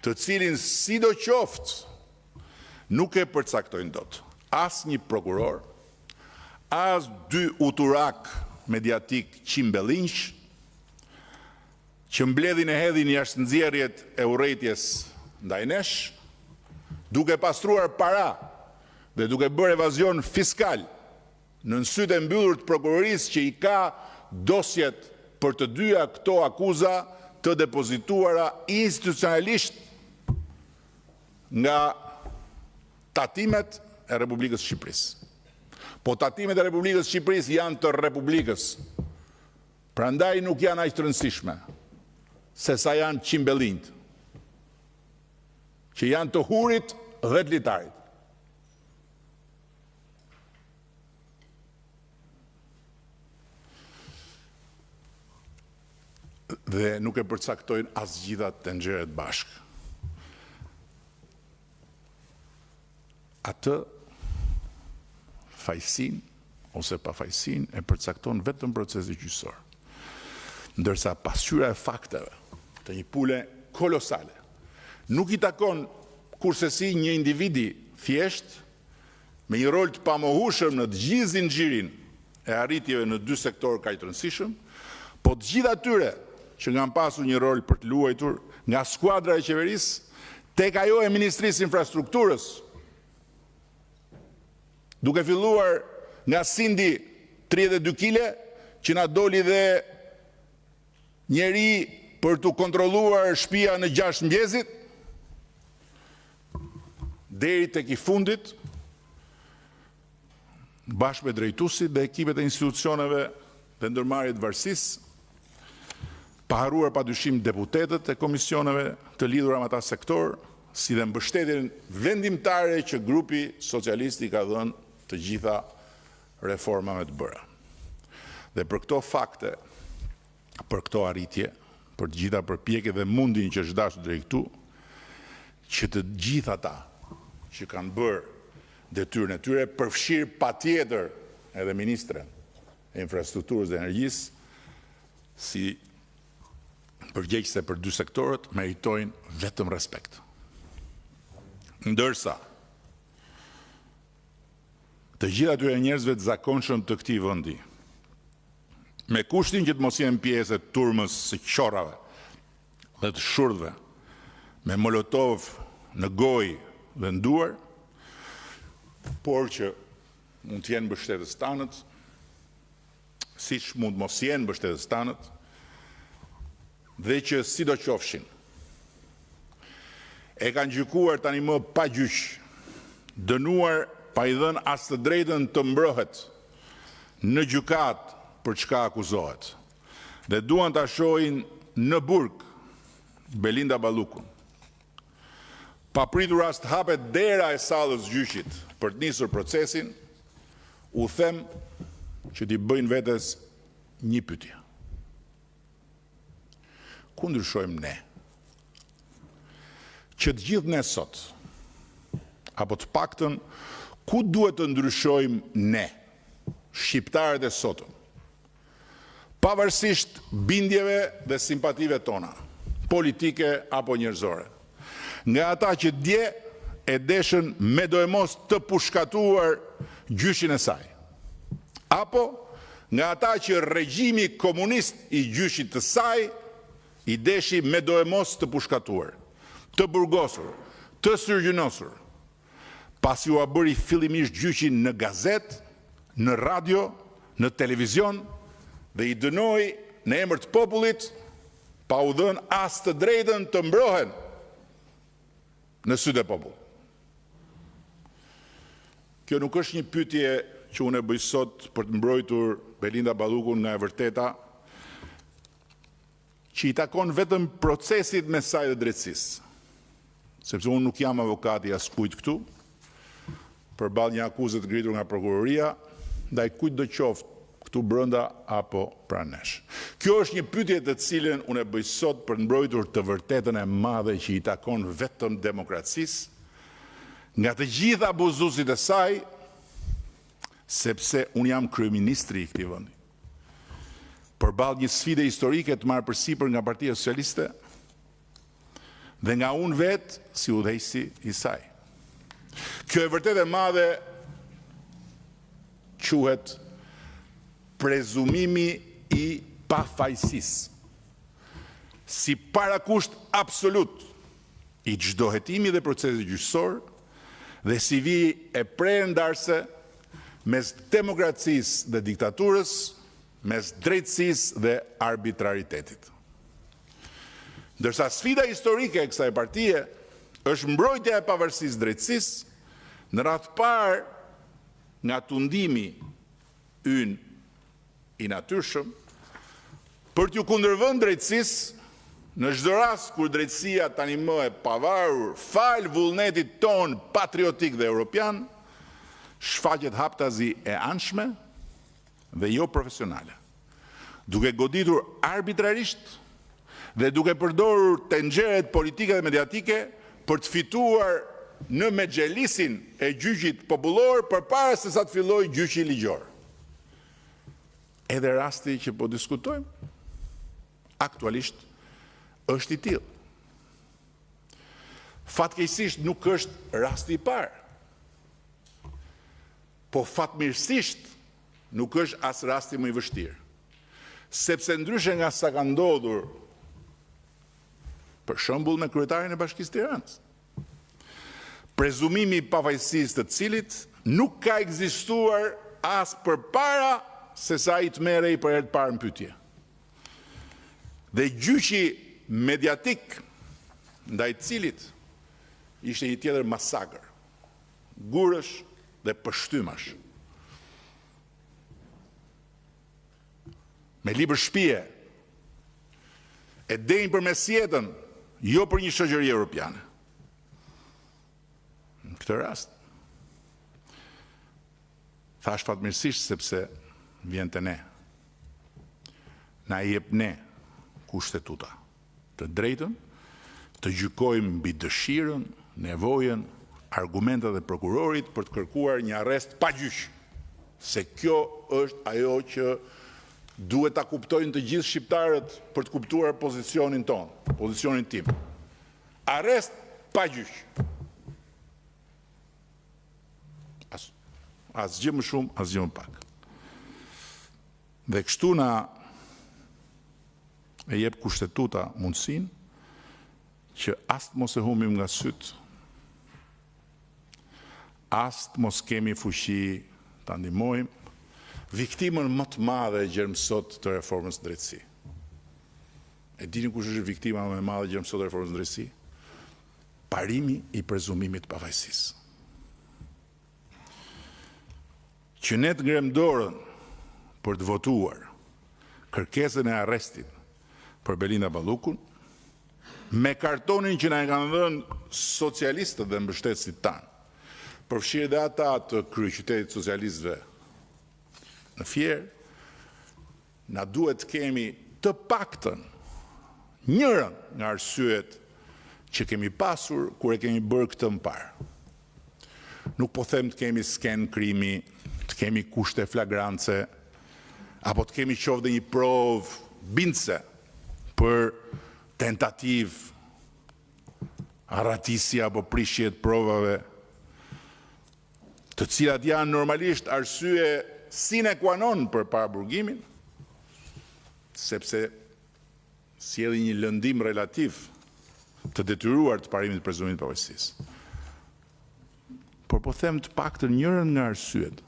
të cilin sidoqoftë nuk e përcaktojnë dot as një prokuror, as dy uturak mediatik qimbellinj, që mbledhin e hedhin jashtë nxjerrjet e urrëties ndaj nesh, duke pastruar para dhe duke bërë evazion fiskal në sytë e mbyllur të prokurorisë që i ka dosjet për të dyja këto akuza të depozituara institucionalisht nga tatimet e Republikës Shqipërisë. Po tatimet e Republikës Shqipërisë janë të Republikës, prandaj nuk janë aq të rëndësishme se sa janë qimbellinjt, që janë të hurit dhe të litarit. Dhe nuk e përcaktojnë as gjitha tenxheret bashkë. Atë fajsin ose pafajsin e përcakton vetëm procesi gjyqësor. Ndërsa pasqyra e fakteve të një pule kolosale nuk i takon kursesi një individi thjesht me një rol të pamohueshëm në të gjithë zinxhirin e arritjeve në dy sektorë kaq të rëndësishëm, po të gjithë atyre që kanë pasur një rol për të luajtur nga skuadra e qeverisë tek ajo e Ministrisë Infrastrukturës, duke filluar nga Sindi 32 kile, që na doli dhe njeri për të kontrolluar shtëpia në 6 mëngjesit, deri tek i fundit, bashkë me drejtuesit dhe ekipet e institucioneve dhe ndërmarrjet varësisë, pa haruar padyshim deputetët e komisioneve të lidhura me ata sektor, si dhe mbështetjen vendimtare që grupi socialist i ka dhënë të gjitha reformave të bëra. Dhe për këto fakte, për këto arritje, për të gjitha përpjekjet dhe mundin që është dashur drejt këtu, që të gjitha ata që kanë bërë detyrën e tyre, përfshirë patjetër edhe ministren e infrastrukturës dhe energjisë, si përgjegjëse për dy sektorët, meritojnë vetëm respekt. Ndërsa, të gjitha atyre njerëzve të zakonshëm të këtij vendi, me kushtin që të mos jenë pjesë e turmës së qorrave dhe të shurdhve, me molotov në gojë dhe në duar, por që mund të jenë mbështetës tanët, siç mund mos jenë mbështetës tanët, dhe që sido qofshin, e kanë gjykuar tani më pa gjyq, dënuar pa i dhënë as të drejtën të mbrëhet në gjykat për çka akuzohet, dhe duan ta shohin në burg Belinda Ballukun. Pa pritur as të hapet dera e sallës gjyqit për të nisur procesin, u them që t'i bëjnë vetes një pyetje. Ku ndryshojmë ne? Që të gjithë ne sot, apo të paktën, ku duhet të ndryshojmë ne, shqiptarët e sotëm, pavarësisht bindjeve dhe simpative tona, politike apo njerëzore, nga ata që dje e deshën me dojmos të pushkatuar gjyshin e saj, apo nga ata që regjimi komunist i gjyshit të saj i deshi me dojmos të pushkatuar, të burgosur, të syrgjynosur, pasi u bëri fillimisht gjyqin në gazet, në radio, në televizion, dhe i dënoi në emër të popullit, pa u dhënë as të drejtën të mbrohen në sytë e popullit. Kjo nuk është një pyetje që unë e bëj sot për të mbrojtur Belinda Ballukun nga e vërteta, që i takon vetëm procesit me saj dhe drejtësisë. Sepse unë nuk jam avokati askujt këtu, përballë një akuzë të ngritur nga prokuroria, ndaj kujt do qoftë këtu brenda apo pranë nesh. Kjo është një pyetje të cilën unë e bëj sot për të mbrojtur të vërtetën e madhe që i takon vetëm demokracisë, nga të gjithë abuzuesit e saj, sepse unë jam kryeministri i këtij vendi. Përballë një sfide historike të marrë përsipër nga Partia Socialiste dhe nga unë vetë si udhëheqësi i saj. Kjo e vërtetë e madhe quhet prezumimi i pafajësisë, si parakusht absolut i çdo hetimi dhe procesi gjyqësor, dhe si vijë e prerëndarse mes demokracisë dhe diktaturës, mes drejtësisë dhe arbitraritetit. Ndërsa sfida historike e kësaj partie është mbrojtja e pavarësisë drejtësisë në radhë parë nga tundimi ynë i natyrshëm për t'ju kundërvënë drejtësisë në çdo rast kur drejtësia tani më e pavarur fal vullnetit ton patriotik dhe europian shfaqet haptazi e anshme dhe jo profesionale, duke goditur arbitrarisht dhe duke përdorur tenxheret politike dhe mediatike për të fituar në mexhelisin e gjyqit popullor përpara se sa të fillojë gjyqi ligjor. Edhe rasti që po diskutojmë aktualisht është i tillë. Fatkeqësisht nuk është rasti i parë, po fatmirësisht nuk është as rasti më i vështirë, sepse ndryshe nga sa ka ndodhur për shembull me kryetarin e Bashkisë Tiranës, prezumimi i pafajësisë të cilit nuk ka ekzistuar as përpara se sa i të merrej për herë të parë në pyetje. Dhe gjyqi mediatik ndaj cilit ishte një tjetër masakër, gurësh dhe pështymash. Me libër shpije, e denjë përmes jetën, jo për një shoqëri europiane. Në këtë rast, thash fatmirësisht sepse vjen të ne. Na jep ne kushtetuta të drejtën të gjykojmë mbi dëshirën, nevojën, argumentet e prokurorit për të kërkuar një arrest pa gjyq. Se kjo është ajo që duhet ta kuptojnë të gjithë shqiptarët për të kuptuar pozicionin ton, pozicionin tim. Arrest pa gjyq. Asgjë më shumë, asgjë më pak. Dhe kështu na e jep kushtetuta mundësinë që as të mos e humim nga syt, as të mos kemi fuqi ta ndihmojmë viktimën më të madhe e gjermësot të reformës në drejtësi. E dini kush është viktima më e madhe e gjermësot të reformës në drejtësi? Parimi i prezumimit të pavajsisë. Që ne të ngrem dorën për të votuar kërkesën e arrestit për Belinda Ballukun, me kartonin që na e kanë dhënë socialistët dhe mbështetësit tanë, përfshirë dhe ata të kryeqytetit socialistëve në Fier, na duhet të kemi të paktën njërën nga arsyet që kemi pasur kur e kemi bërë këtë më parë. Nuk po them të kemi sken krimi, të kemi kushte flagrance, apo të kemi qoftë dhe një provë bindse për tentativ, arratisi apo prishje të provave, të cilat janë normalisht arsye sine qua non për paraburgimin, sepse sjellin një lëndim relativ të detyruar të parimit të prezumimit të pavajsisë. Por po them të paktën njërën nga arsyet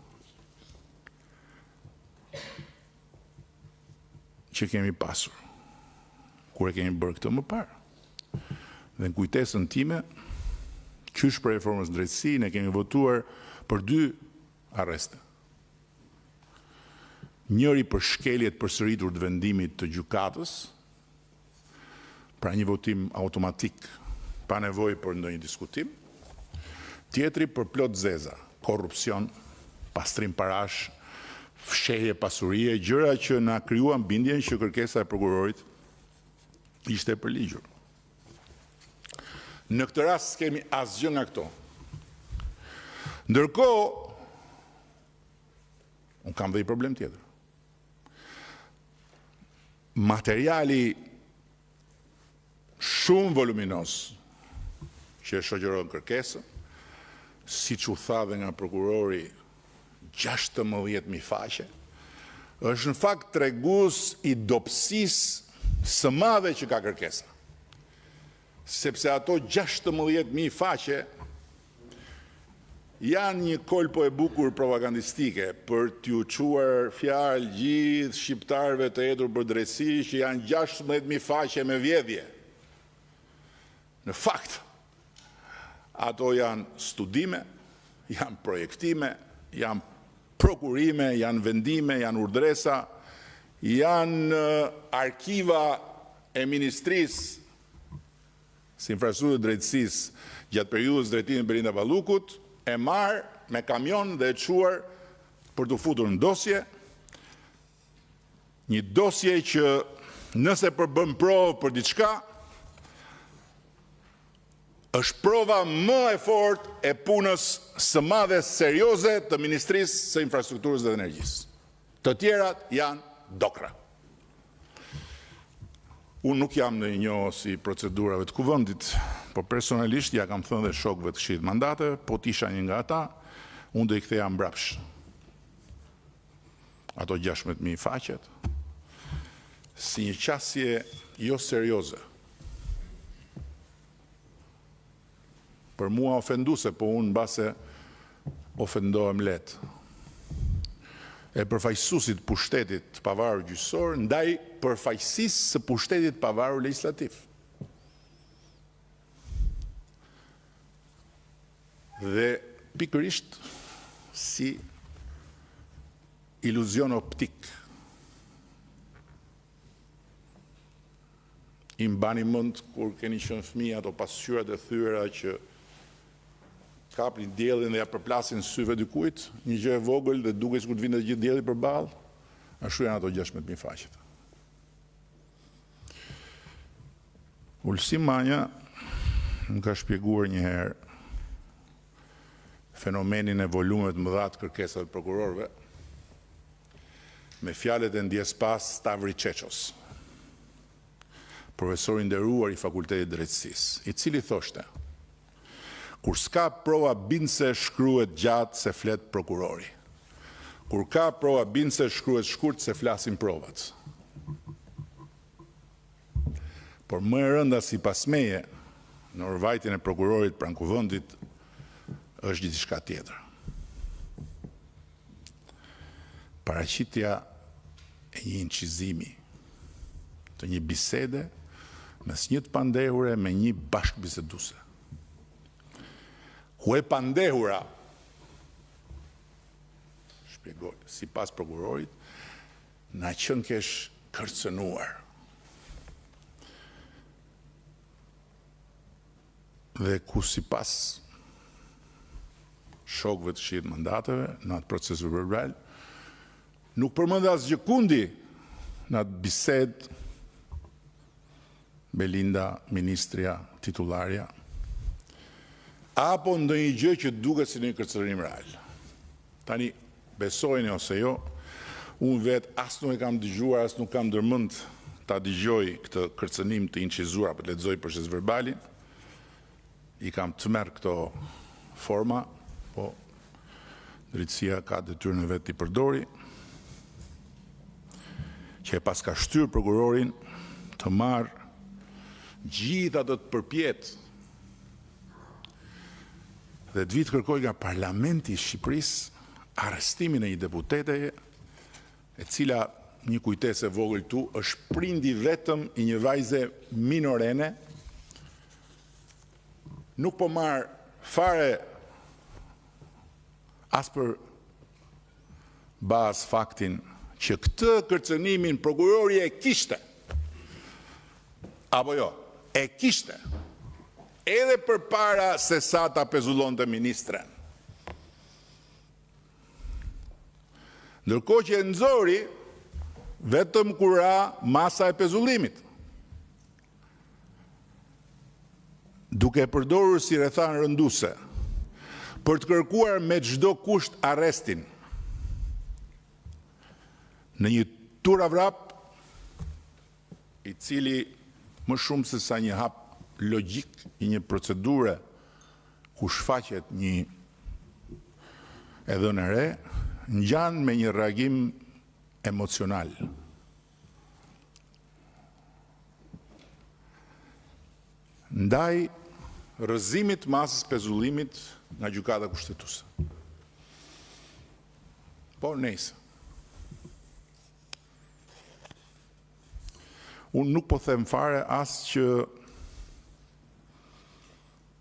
që kemi pasur kur e kemi bërë këtë më parë. Dhe në kujtesën time, qysh për reformës në drejtësi, ne kemi votuar për 2 arreste. Njëri për shkeljet përsëritur të vendimit të gjykatës, pra një votim automatik, pa nevojë për ndonjë diskutim. Tjetri për plot zeza, korrupsion, pastrim parash, fshehje pasurie, gjëra që na krijuan bindjen që kërkesa e prokurorit ishte e përligjur. Në këtë rast kemi asgjë nga këto. Ndërkohë, unë kam dhe i problem tjetër. Materiali shumë voluminos që e shoqëron kërkesën, siç u tha dhe nga prokurori 16.000 faqe, është në fakt tregues i dobësisë së madhe që ka kërkesa. Sepse ato 16.000 faqe janë një kolpo e bukur propagandistike për t'ju quar fjalë gjithë shqiptarëve të etur për drejtësi që janë 16.000 faqe me vjedhje. Në fakt, ato janë studime, janë projektime, janë prokurime, janë vendime, janë urdhresa, janë arkiva e Ministrisë së Infrastrukturës së Drejtësisë gjatë periudhës drejtimit Belinda Ballukut, e marrë me kamion dhe e çuar për të futur në dosje, një dosje që nëse përbën provë për diçka, është prova më e fortë e punës së madhe serioze të Ministrisë së Infrastrukturës dhe Energjisë. Të tjerat janë dokra. Unë nuk jam në njohës i procedurave të kuvendit, por personalisht ja kam thënë dhe shokëve të Këshillit Mandate, po t'isha një nga ata, unë do i ktheja mbrapsh ato 16.000 faqet, si një qasje jo serioze. Për mua ofenduese, po unë mbase ofendohem lehtë. E përfaqësuesit pushtetit të pavarur gjyqësor ndaj përfaqësisë së pushtetit të pavarur legjislativ. Dhe pikërisht si iluzion optik. I mbani mend kur keni qenë fëmijë ato pasqyrat e thyera që kapin diellin dhe ja përplasin syve dikujt, një gjë e vogël dhe duket sikur të vinte gjithë dielli përballë, ashtu janë ato 16.000 faqet. Ulsim Manja më ka shpjeguar një herë fenomenin e volumeve të mëdha të kërkesave të prokurorëve me fjalët e ndjespas Stavri Çeços, profesor i nderuar i Fakultetit Drejtësisë, i cili thoshte: kur s'ka prova bindëse shkruhet gjatë se flet prokurori. Kur ka prova bindëse shkruhet shkurt se flasin provat. Por më e rënda sipas meje në orvajtjen e prokurorit pranë kuvendit është diçka tjetër. Paraqitja e një incizimi të një bisede mes një të pandehure me një bashkëbiseduese. Ku e pandehura, shpjegoj, sipas prokurorit, na qenë kesh kërcënuar. Dhe ku sipas shokëve të shihet mandateve në atë proces verbal, nuk përmend asgjë kundi në atë bisedë Belinda, ministrja, titularja, apo ndonjë gjë që duket si një kërcënim real. Tani, besojeni ose jo, unë vetë as nuk e kam dëgjuar, as nuk kam ndërmend ta dëgjoj këtë kërcënim të incizuar, apo të lexoj proces verbalin. I kam të merr këto forma, po drejtësia ka detyrën e vet t'i përdori, që e pas ka shtyr prokurorin të marrë gjitha do të përpjet dhe të vitë kërkoj nga Parlamenti i Shqipërisë arrestimin e një deputete e cila, një kujtesë e vogël tu, është prindi vetëm i një vajze minorene, nuk po marr fare as për bazë faktin që këtë kërcënimin prokurori e kishte, apo jo, e kishte, edhe përpara se sa ta pezullonte ministren. Ndërkohë që e nxori vetëm kur ra masa e pezullimit, duke përdorur si rrethanë rënduese për të kërkuar me çdo kusht arrestin në një turavrap i cili më shumë se sa një hap logjik i një procedure ku shfaqet një e dhënë re, ngjan me një reagim emocional. Ndaj rrëzimit masës pezullimit nga gjykata kushtetuese. Po nejse. Unë nuk po them fare as që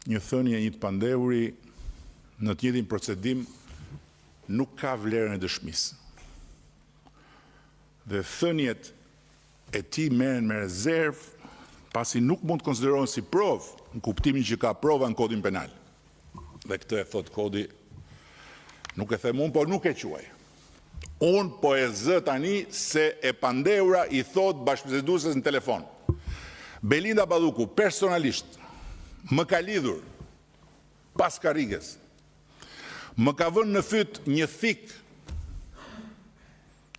një thënie e një të pandehuri në të njëjtin procedim nuk ka vlerën e dëshmisë. Dhe thëniet e tij merren me rezervë pasi nuk mund të konsiderohen si provë në kuptimin që ka prova në kodin penal. Dhe këtë e thot kodi, nuk e them unë, por nuk e quaj. Unë po e zë tani se e pandehura i thot bashkëbisedueses në telefon. Belinda Balluku personalisht më ka lidhur pas karrigës. Më ka vënë në fyt një thik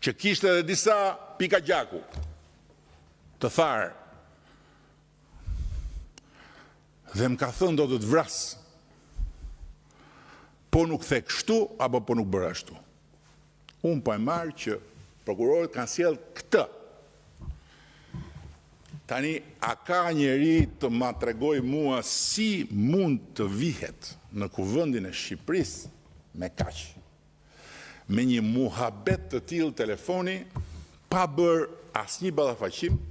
që kishte edhe disa pika gjaku të tharë. Dhe më ka thënë do të të vras. Po nuk the kështu, apo po nuk bëra ashtu. Unë po e marrë që prokurorët kanë sjellë këtë. Tani, a ka njeri të ma tregoj mua si mund të vihet në kuvendin e Shqipërisë me kaq, me një muhabet të tillë telefoni, pa bërë asnjë ballafaqim,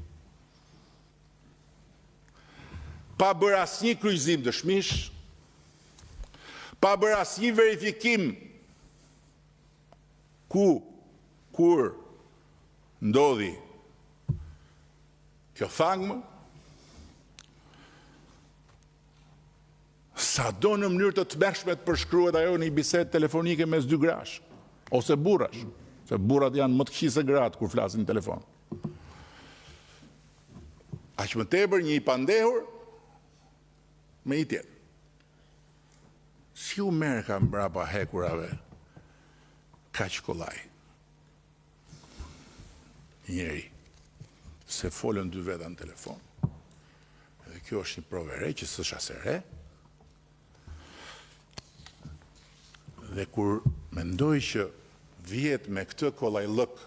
pa bërë asnjë kryqëzim dëshmish, pa bërë asnjë verifikim kur ndodhi kjo thangmë, sa do në mënyrë të tmerrshme të përshkruhet ajo në një bisedë telefonike mes dy grash, ose burrash, se burrat janë më të këqij se gratë kur flasin në telefon. Aq më tepër një i pandehur me një tjetër. Si u merr ka mbrapa hekurave kaq kollaj? Njeri, se folën dy veta në telefon. Dhe kjo është një provë e re që s'është as e re. Dhe kur mendoj që vjet me këtë kollajllëk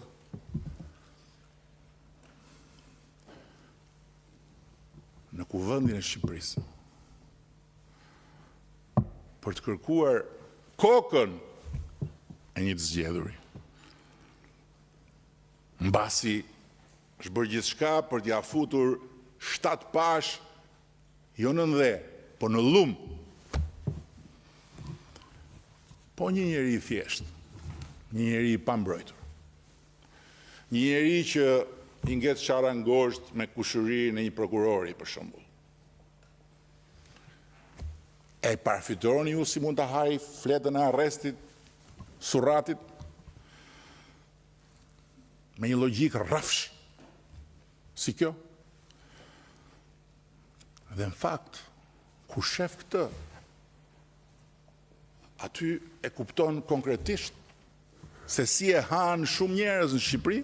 në kuvendin e Shqipërisë, për të kërkuar kokën e një të zgjedhuri. Mbasi është bërë gjithçka për t'ia futur 7 pash, jo në ndhe, po në lum. Po një njeri i thjesht, një njeri i pambrojtur, një njeri që i ngec çara ngosht me kushëri në një prokurori, për shembull. E parafitoni ju si mund të haj fletën e arrestit, surratit, me një logjikë rrafsh, si kjo? Dhe në fakt, kur shef këtë, aty e kupton konkretisht se si e hanë shumë njerëz në Shqipëri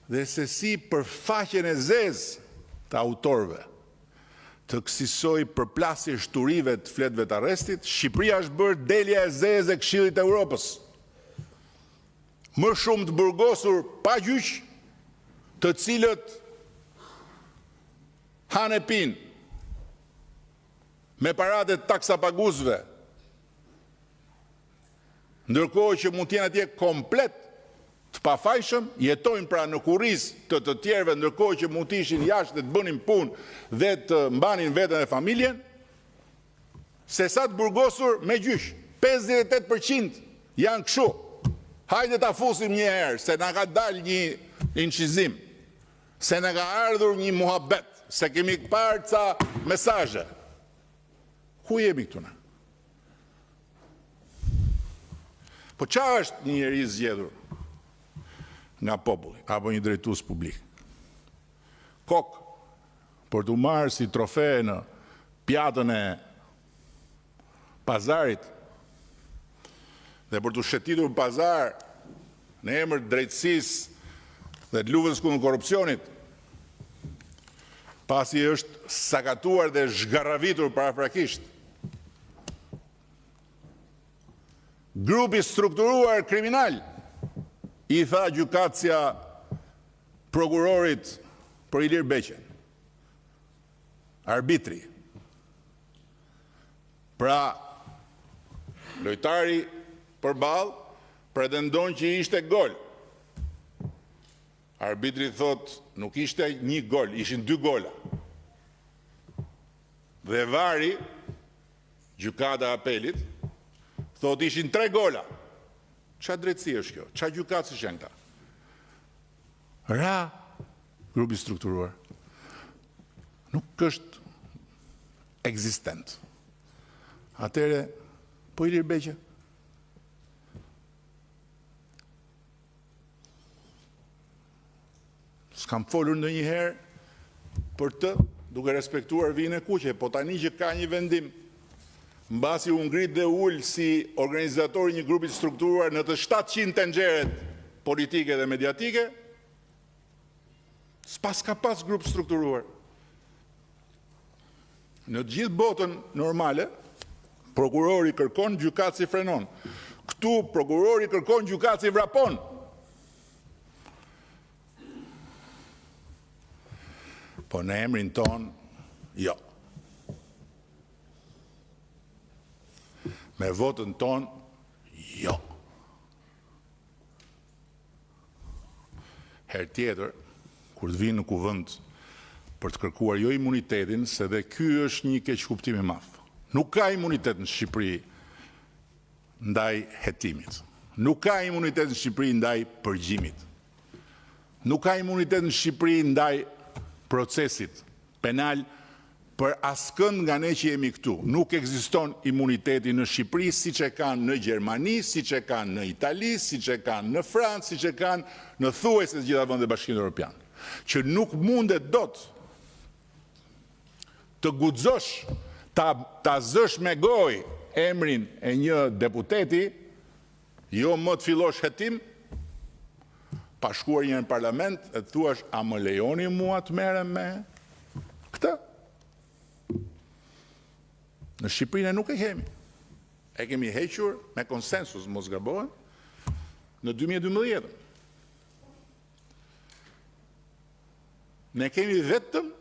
dhe se si për faqen e zezë të autorëve të kësisoj përplasje shturive të fletëve të arrestit, Shqipëria është bërë delja e zezë e Këshillit të Evropës. Më shumë të burgosur pa gjyq, të cilët hanë e pinë me paratë e taksapaguzve, ndërkohë që mund t'jenë atje komplet të pafajshëm, jetojnë pra në kurrizë të tjerëve, ndërkohë që mund t'ishin jashtë dhe të bënin punë dhe të mbanin veten e familjen, se sa të burgosur me gjyq. 58% janë kështu. Hajde ta fusim një herë, se na ka dalë një incizim, se na ka ardhur një muhabet, se kemi parë ca mesazhe. Ku jemi këtu na? Po çfarë është një njeri i zgjedhur nga populli, apo një drejtues publik? Kokë për t'u marrë si trofe në pjatën e pazarit dhe për t'u shëtitur pazar në emër të drejtësisë dhe të luftës kundër korrupsionit, pasi është sakatuar dhe zhgarravitur paraprakisht. Grupi strukturuar kriminal, i tha gjykatësia prokurorit për Ilir Beqen, arbitri. Pra, lojtari përballë pretendon që ishte gol. Arbitri thot, nuk ishte një gol, ishin 2 gola. Dhe vari, gjykata e apelit, thot ishin 3 gola. Qa drejtësi është kjo? Qa gjykatës është janë këta? Ra, grupi strukturuar, nuk është ekzistent. Atere, po Ilir Beqe? S'kam folur ndonjëherë për të, duke respektuar vijën e kuqe, po tani që ka një vendim, mbasi u ngrit dhe ul si organizatori një grupi strukturuar në të 700 tenxheret politike dhe mediatike, s'pas ka pas grup strukturuar. Në gjithë botën normale, prokurori kërkon, gjykatësi frenon. Këtu prokurori kërkon, gjykatësi vrapon. Po në emrin ton, jo. Me votën ton, jo. Herë tjetër, kur të vinë në kuvend për të kërkuar jo imunitetin, se dhe ky është një keqkuptim i madh. Nuk ka imunitet në Shqipëri ndaj hetimit. Nuk ka imunitet në Shqipëri ndaj përgjimit. Nuk ka imunitet në Shqipëri ndaj procesit penal për askënd nga ne që jemi këtu. Nuk ekziston imuniteti në Shqipëri siç e kanë në Gjermani, siç e kanë në Itali, siç e kanë në Francë, siç e kanë në thuajse të gjitha vendet e Bashkimit Evropian. Që nuk mundet dot të guxosh ta zësh me gojë emrin e një deputeti, jo më të fillosh hetim, pa shkuar një në parlament, e të thuash, a më lejoni mua të merrem me këtë? Në Shqipërinë nuk e kemi. E kemi hequr me konsensus, mos gabohen, në 2012. Ne kemi vetëm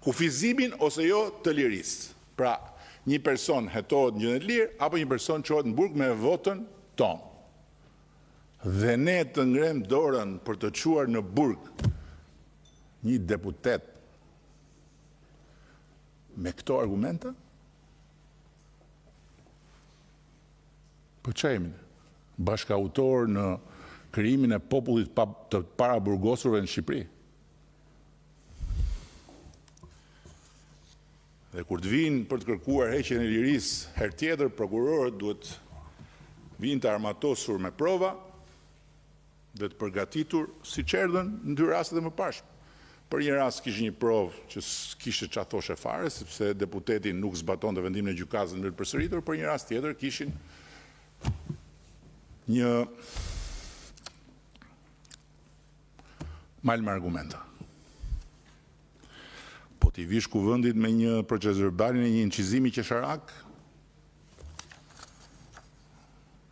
kufizimin ose jo të lirisë. Pra, një person hetohet në gjendje të lirë, apo një person çohet në burg me votën tonë. Dhe ne të ngrem dorën për të çuar në burg një deputet me këto argumenta? Po çfarë jemi? Bashkautor në krijimin e popullit të paraburgosurve në Shqipëri. Dhe kur të vinë për të kërkuar heqjen e lirisë, herë tjetër prokurorët duhet vinë të armatosur me prova dhe të përgatitur si erdhën në dy rastet e mëparshme. Për një rast kishte një provë që kishte çfarë thoshe fare, sepse deputeti nuk zbatonte vendimin e gjykatës në mënyrë përsëritur, për një rast tjetër kishin një mal me argumenta. Po t'i vish kuvendit me një proces verbal në një incizimi qesharak,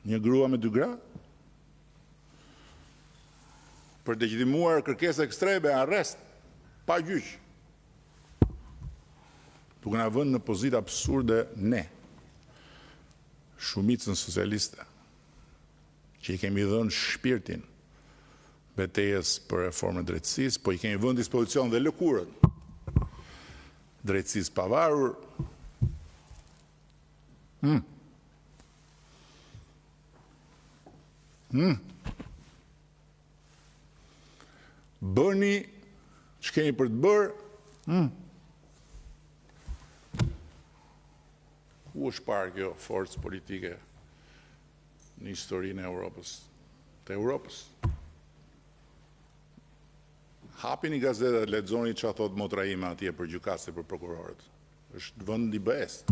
një grua me 2 gra, për legitimuar kërkesë ekstreme, arrest, pa gjyq. Duke na vënë në pozitë absurde ne, shumicën socialiste, që i kemi dhënë shpirtin betejës për reformën e drejtësisë, po i kemi vënë dispozicion dhe lëkurën drejtësisë pavarur. Bëni që kemi për të bërë. Ku është parë kjo forcë politike në historinë e Europës? Të Europës. Hapini gazetat, lexoni çfarë thot motra ime atje për gjykatës e për prokurorët. Është vend i BE-s.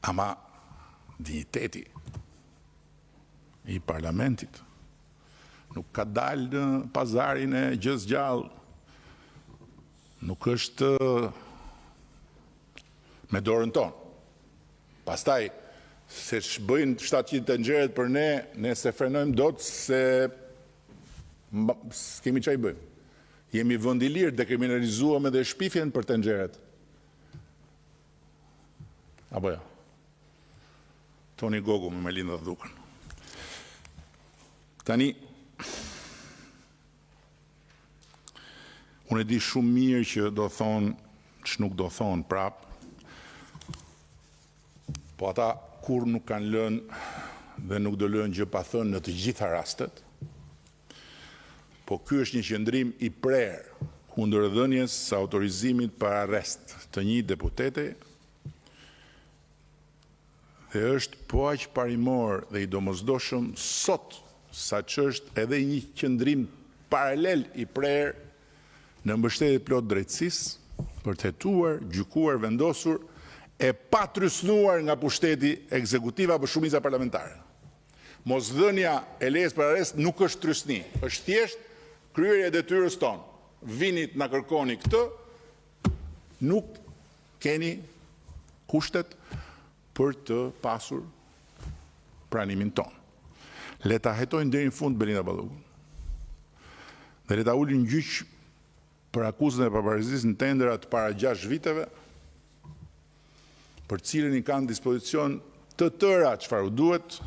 Ama digniteti i parlamentit nuk ka dalë në pazarin e gjës gjallë, nuk është me dorën tonë. Pastaj, se bëjnë 700 tenxheret për ne, ne se frenojmë dot se s'kemi çfarë bëjmë. Jemi vend i lirë, dekriminalizuam edhe shpifjen për tenxheret. Apo jo? Toni Gogu me Melinda Dhukën. Tani, unë e di shumë mirë që do thonë që nuk do thonë prapë, po ata kur nuk kanë lënë dhe nuk do lënë gjë pa thënë në të gjitha rastet, po ky është një qëndrim i prerë kundër dhënies së autorizimit për arrest të një deputete, dhe është po aq parimor dhe i domosdoshëm sot, sa që është edhe një qëndrim paralel i prerë në mbështetje plot drejtësisë për të hetuar, gjykuar, vendosur e pa trysnuar nga pushteti ekzekutiv apo shumica parlamentare. Mosdhënia e lejes për arrest nuk është trysni, është thjesht kryerja e detyrës tonë. Vinit na kërkoni këtë, nuk keni kushtet për të pasur pranimin tonë. Le ta hetojnë deri në fund Belinda Ballogun. Dhe le ta ulin gjyq për akuzën e pavarësisë në tendera të para 6 viteve, për cilën i kanë dispozicion të tëra çfarë u duhet,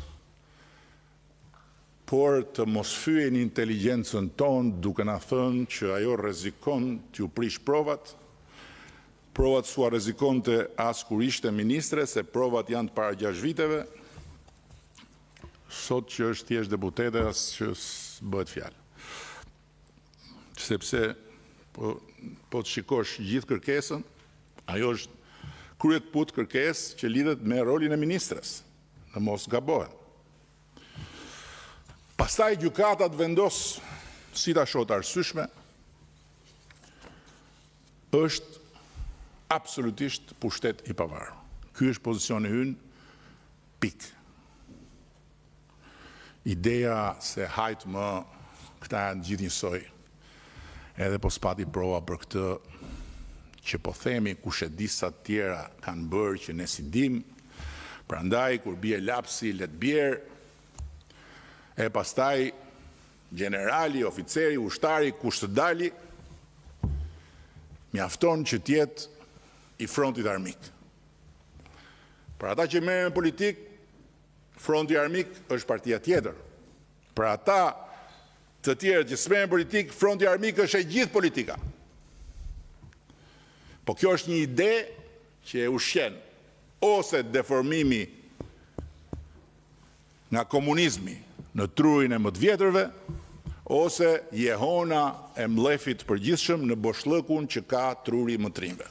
por të mos fyen inteligjencën tonë duke na thënë që ajo rrezikon t'ju prish provat. Provat s'u rrezikonte as kur ishte ministre, se provat janë të para 6 viteve. Sot që është thjesht deputete, as që s'bëhet fjalë. Sepse po të shikosh gjithë kërkesën, ajo është kryet put kërkesë që lidhet me rolin e ministres, në mos gabohen. Pastaj gjykata vendos si ta shoh të arsyeshme, është absolutisht pushtet i pavarur. Ky është pozicioni ynë, pikë. Ideja se hajt më këta janë gjithë njësoj, edhe po s'pati prova për këtë, që po themi kush e di sa të tjera kanë bërë që ne si dim, prandaj kur bie lapsi let bjerë, e pastaj generali, oficeri, ushtari, kushtëdali, mjafton që tjetë i frontit armik. Për ata që merren me politik, fronti armik është partia tjetër. Për ata të tjerë që s'merren me politik, fronti armik është e gjithë politika. Po kjo është një ide që e ushqen ose deformimi nga komunizmi në trurin e mëdvjetërve, ose jehona e mlefit përgjithshëm në boshllëkun që ka truri mëtrimve.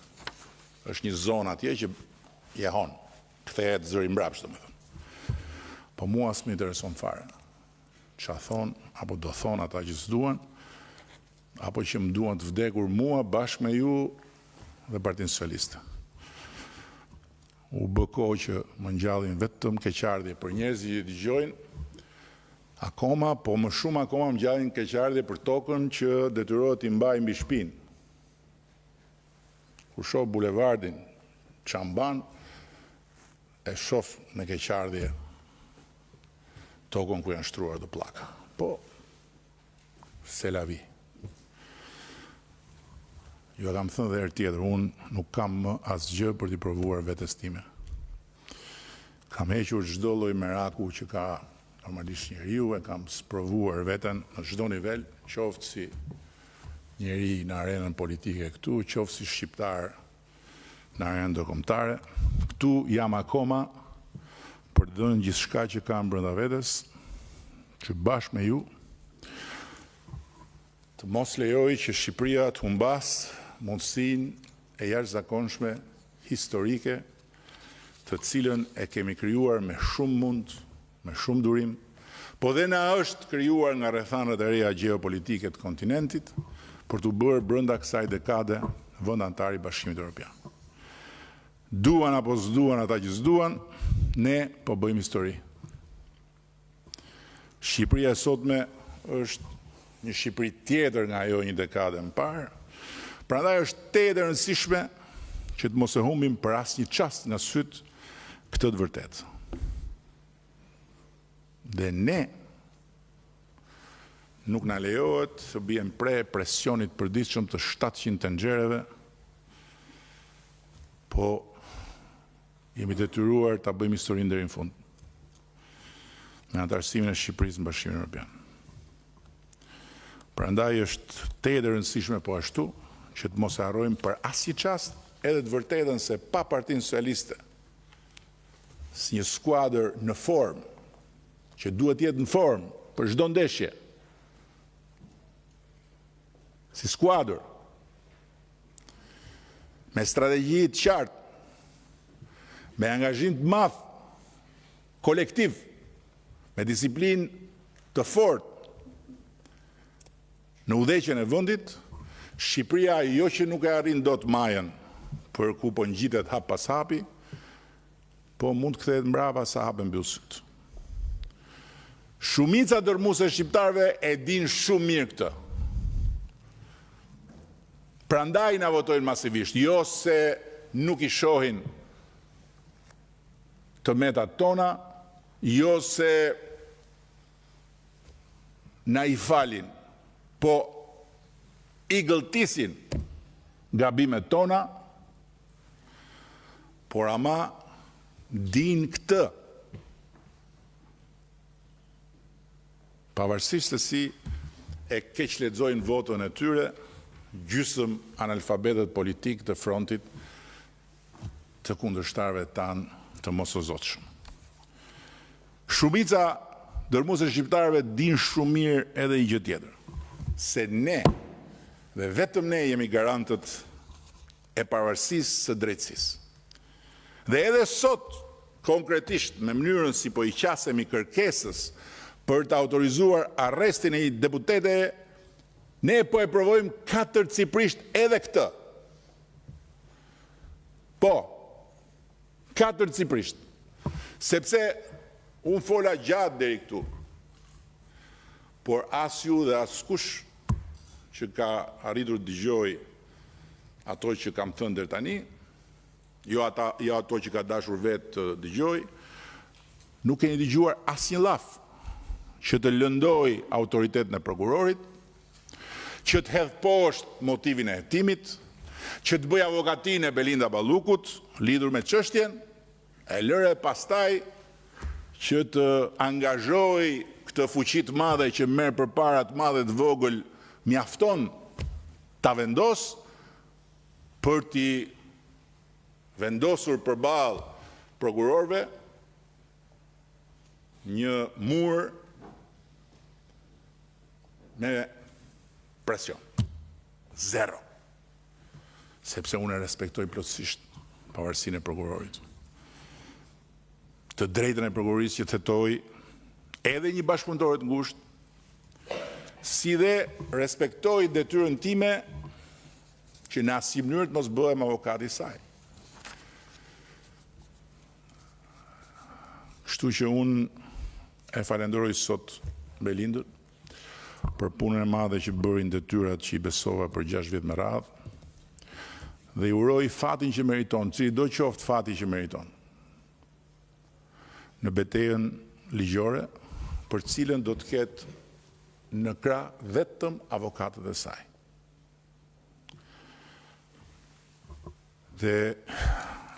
Është një zonë atje që jehon, kthehet zëri mbrapsht, domethënë. Po mua s'më intereson fare. Ç'a thon apo do thon ata që s'duan, apo që më duan të vdekur mua bashkë me ju dhe Partinë Socialiste. U bë kohë që më ngjallin vetëm keqardhje për njerëzit që dëgjojnë, akoma, po më shumë akoma më ngjallin keqardhje për tokën që detyrohet t'i mbaj mbi shtëpinë. Kur shoh bulevardin Çamban, e shoh me keqardhje tokën ku janë shtruar do pllaka. Po, c'est la vie. Jo kam thënë dhe herë tjetër, unë nuk kam më asgjë për t'i provuar vetes time. Kam hequr çdo lloj meraku që ka normalisht njeriu, e kam provuar veten në çdo nivel, qoftë si njeri në arenën politike këtu, qoftë si shqiptar në arenën ndërkombëtare. Këtu jam akoma për të dhënë gjithçka që kam brenda vetes, që bashkë me ju të mos lejoj që Shqipëria të humbas mundësinë e jashtëzakonshme historike, të cilën e kemi krijuar me shumë mund, me shumë durim, po dhe na është krijuar nga rrethanat e reja gjeopolitike të kontinentit për të bërë brenda kësaj dekade vend antar i Bashkimit Evropian. Duan apo s'duan ata që s'duan, ne po bëjmë histori. Shqipëria e sotme është një Shqipëri tjetër nga ajo një dekade më parë. Prandaj është tetë e rëndësishme që të mos e humbim për asnjë çast nga syt këtë të vërtetë. Dhe ne nuk na lejohet të bien pre presionit përditshëm të 700 tenxhereve, po jemi detyruar ta bëjmë historinë deri në fund me antarësimin e Shqipërisë në Bashkimin Evropian. Prandaj është tetë e rëndësishme po ashtu që të mos e harrojmë për asnjë çast edhe të vërtetën se pa Partinë Socialiste si një skuadër në formë, që duhet jetë në formë për çdo ndeshje, si skuadër, me strategji të qartë, me angazhim të madh kolektiv, me disiplinë të fortë në udhëheqjen e vendit, Shqipëria jo që nuk e arrin dot majën për ku po ngjitet hap pas hapi, po mund të kthehet mbrapa sa hapen mbyll syt. Shumica dërmuese shqiptarëve e din shumë mirë këtë. Prandaj na votojnë masivisht, jo se nuk i shohin të metat tona, jo se na i falin, po i gëlltisin gabimet tona, por ama din këtë. Pavarësisht se si e keq lexojnë votën e tyre, gjysmë analfabetët politik të frontit të kundërshtarëve tanë të mosozotshëm. Shumica dërmuese shqiptarëve din shumë mirë edhe një gjë tjetër, se ne dhe vetëm ne jemi garantët e pavarësisë së drejtësisë. Dhe edhe sot, konkretisht, me mënyrën si po i qasemi kërkesës për të autorizuar arrestin e një deputete, ne po e provojmë katërcipërisht edhe këtë. Po, katërcipërisht. Sepse unë fola gjatë deri këtu, por as ju dhe as kush që ka arritur të dëgjoj ato që kam thënë deri tani, jo ato që ka dashur vetë të dëgjoj, nuk keni dëgjuar asnjë llaf që të lëndoj autoritetin e prokurorit, që të hedh poshtë motivin e hetimit, që të bëj avokatin e Belinda Ballukut lidhur me çështjen, e lëre pastaj që të angazhoj këtë fuqi të madhe që merr përpara të madhe të vogël, mjafton ta vendos për t'i vendosur përballë prokurorëve një mur me presion. Zero. Sepse unë e respektoj plotësisht pavarësinë e prokurorit. Të drejtën e prokurorisë që tetoj edhe një bashkëpunëtor të ngushtë, si dhe respektoj detyrën time që në asnjë mënyrë të mos bëhem avokati i saj. Kështu që unë e falenderoj sot Belindën për punën e madhe që bërin detyrat që i besova për 6 vjet me radhë, dhe i uroj fatin që meriton, cili do qoftë fati që meriton, në betejën ligjore, për cilën do të ketë në krah vetëm avokatët e saj. Dhe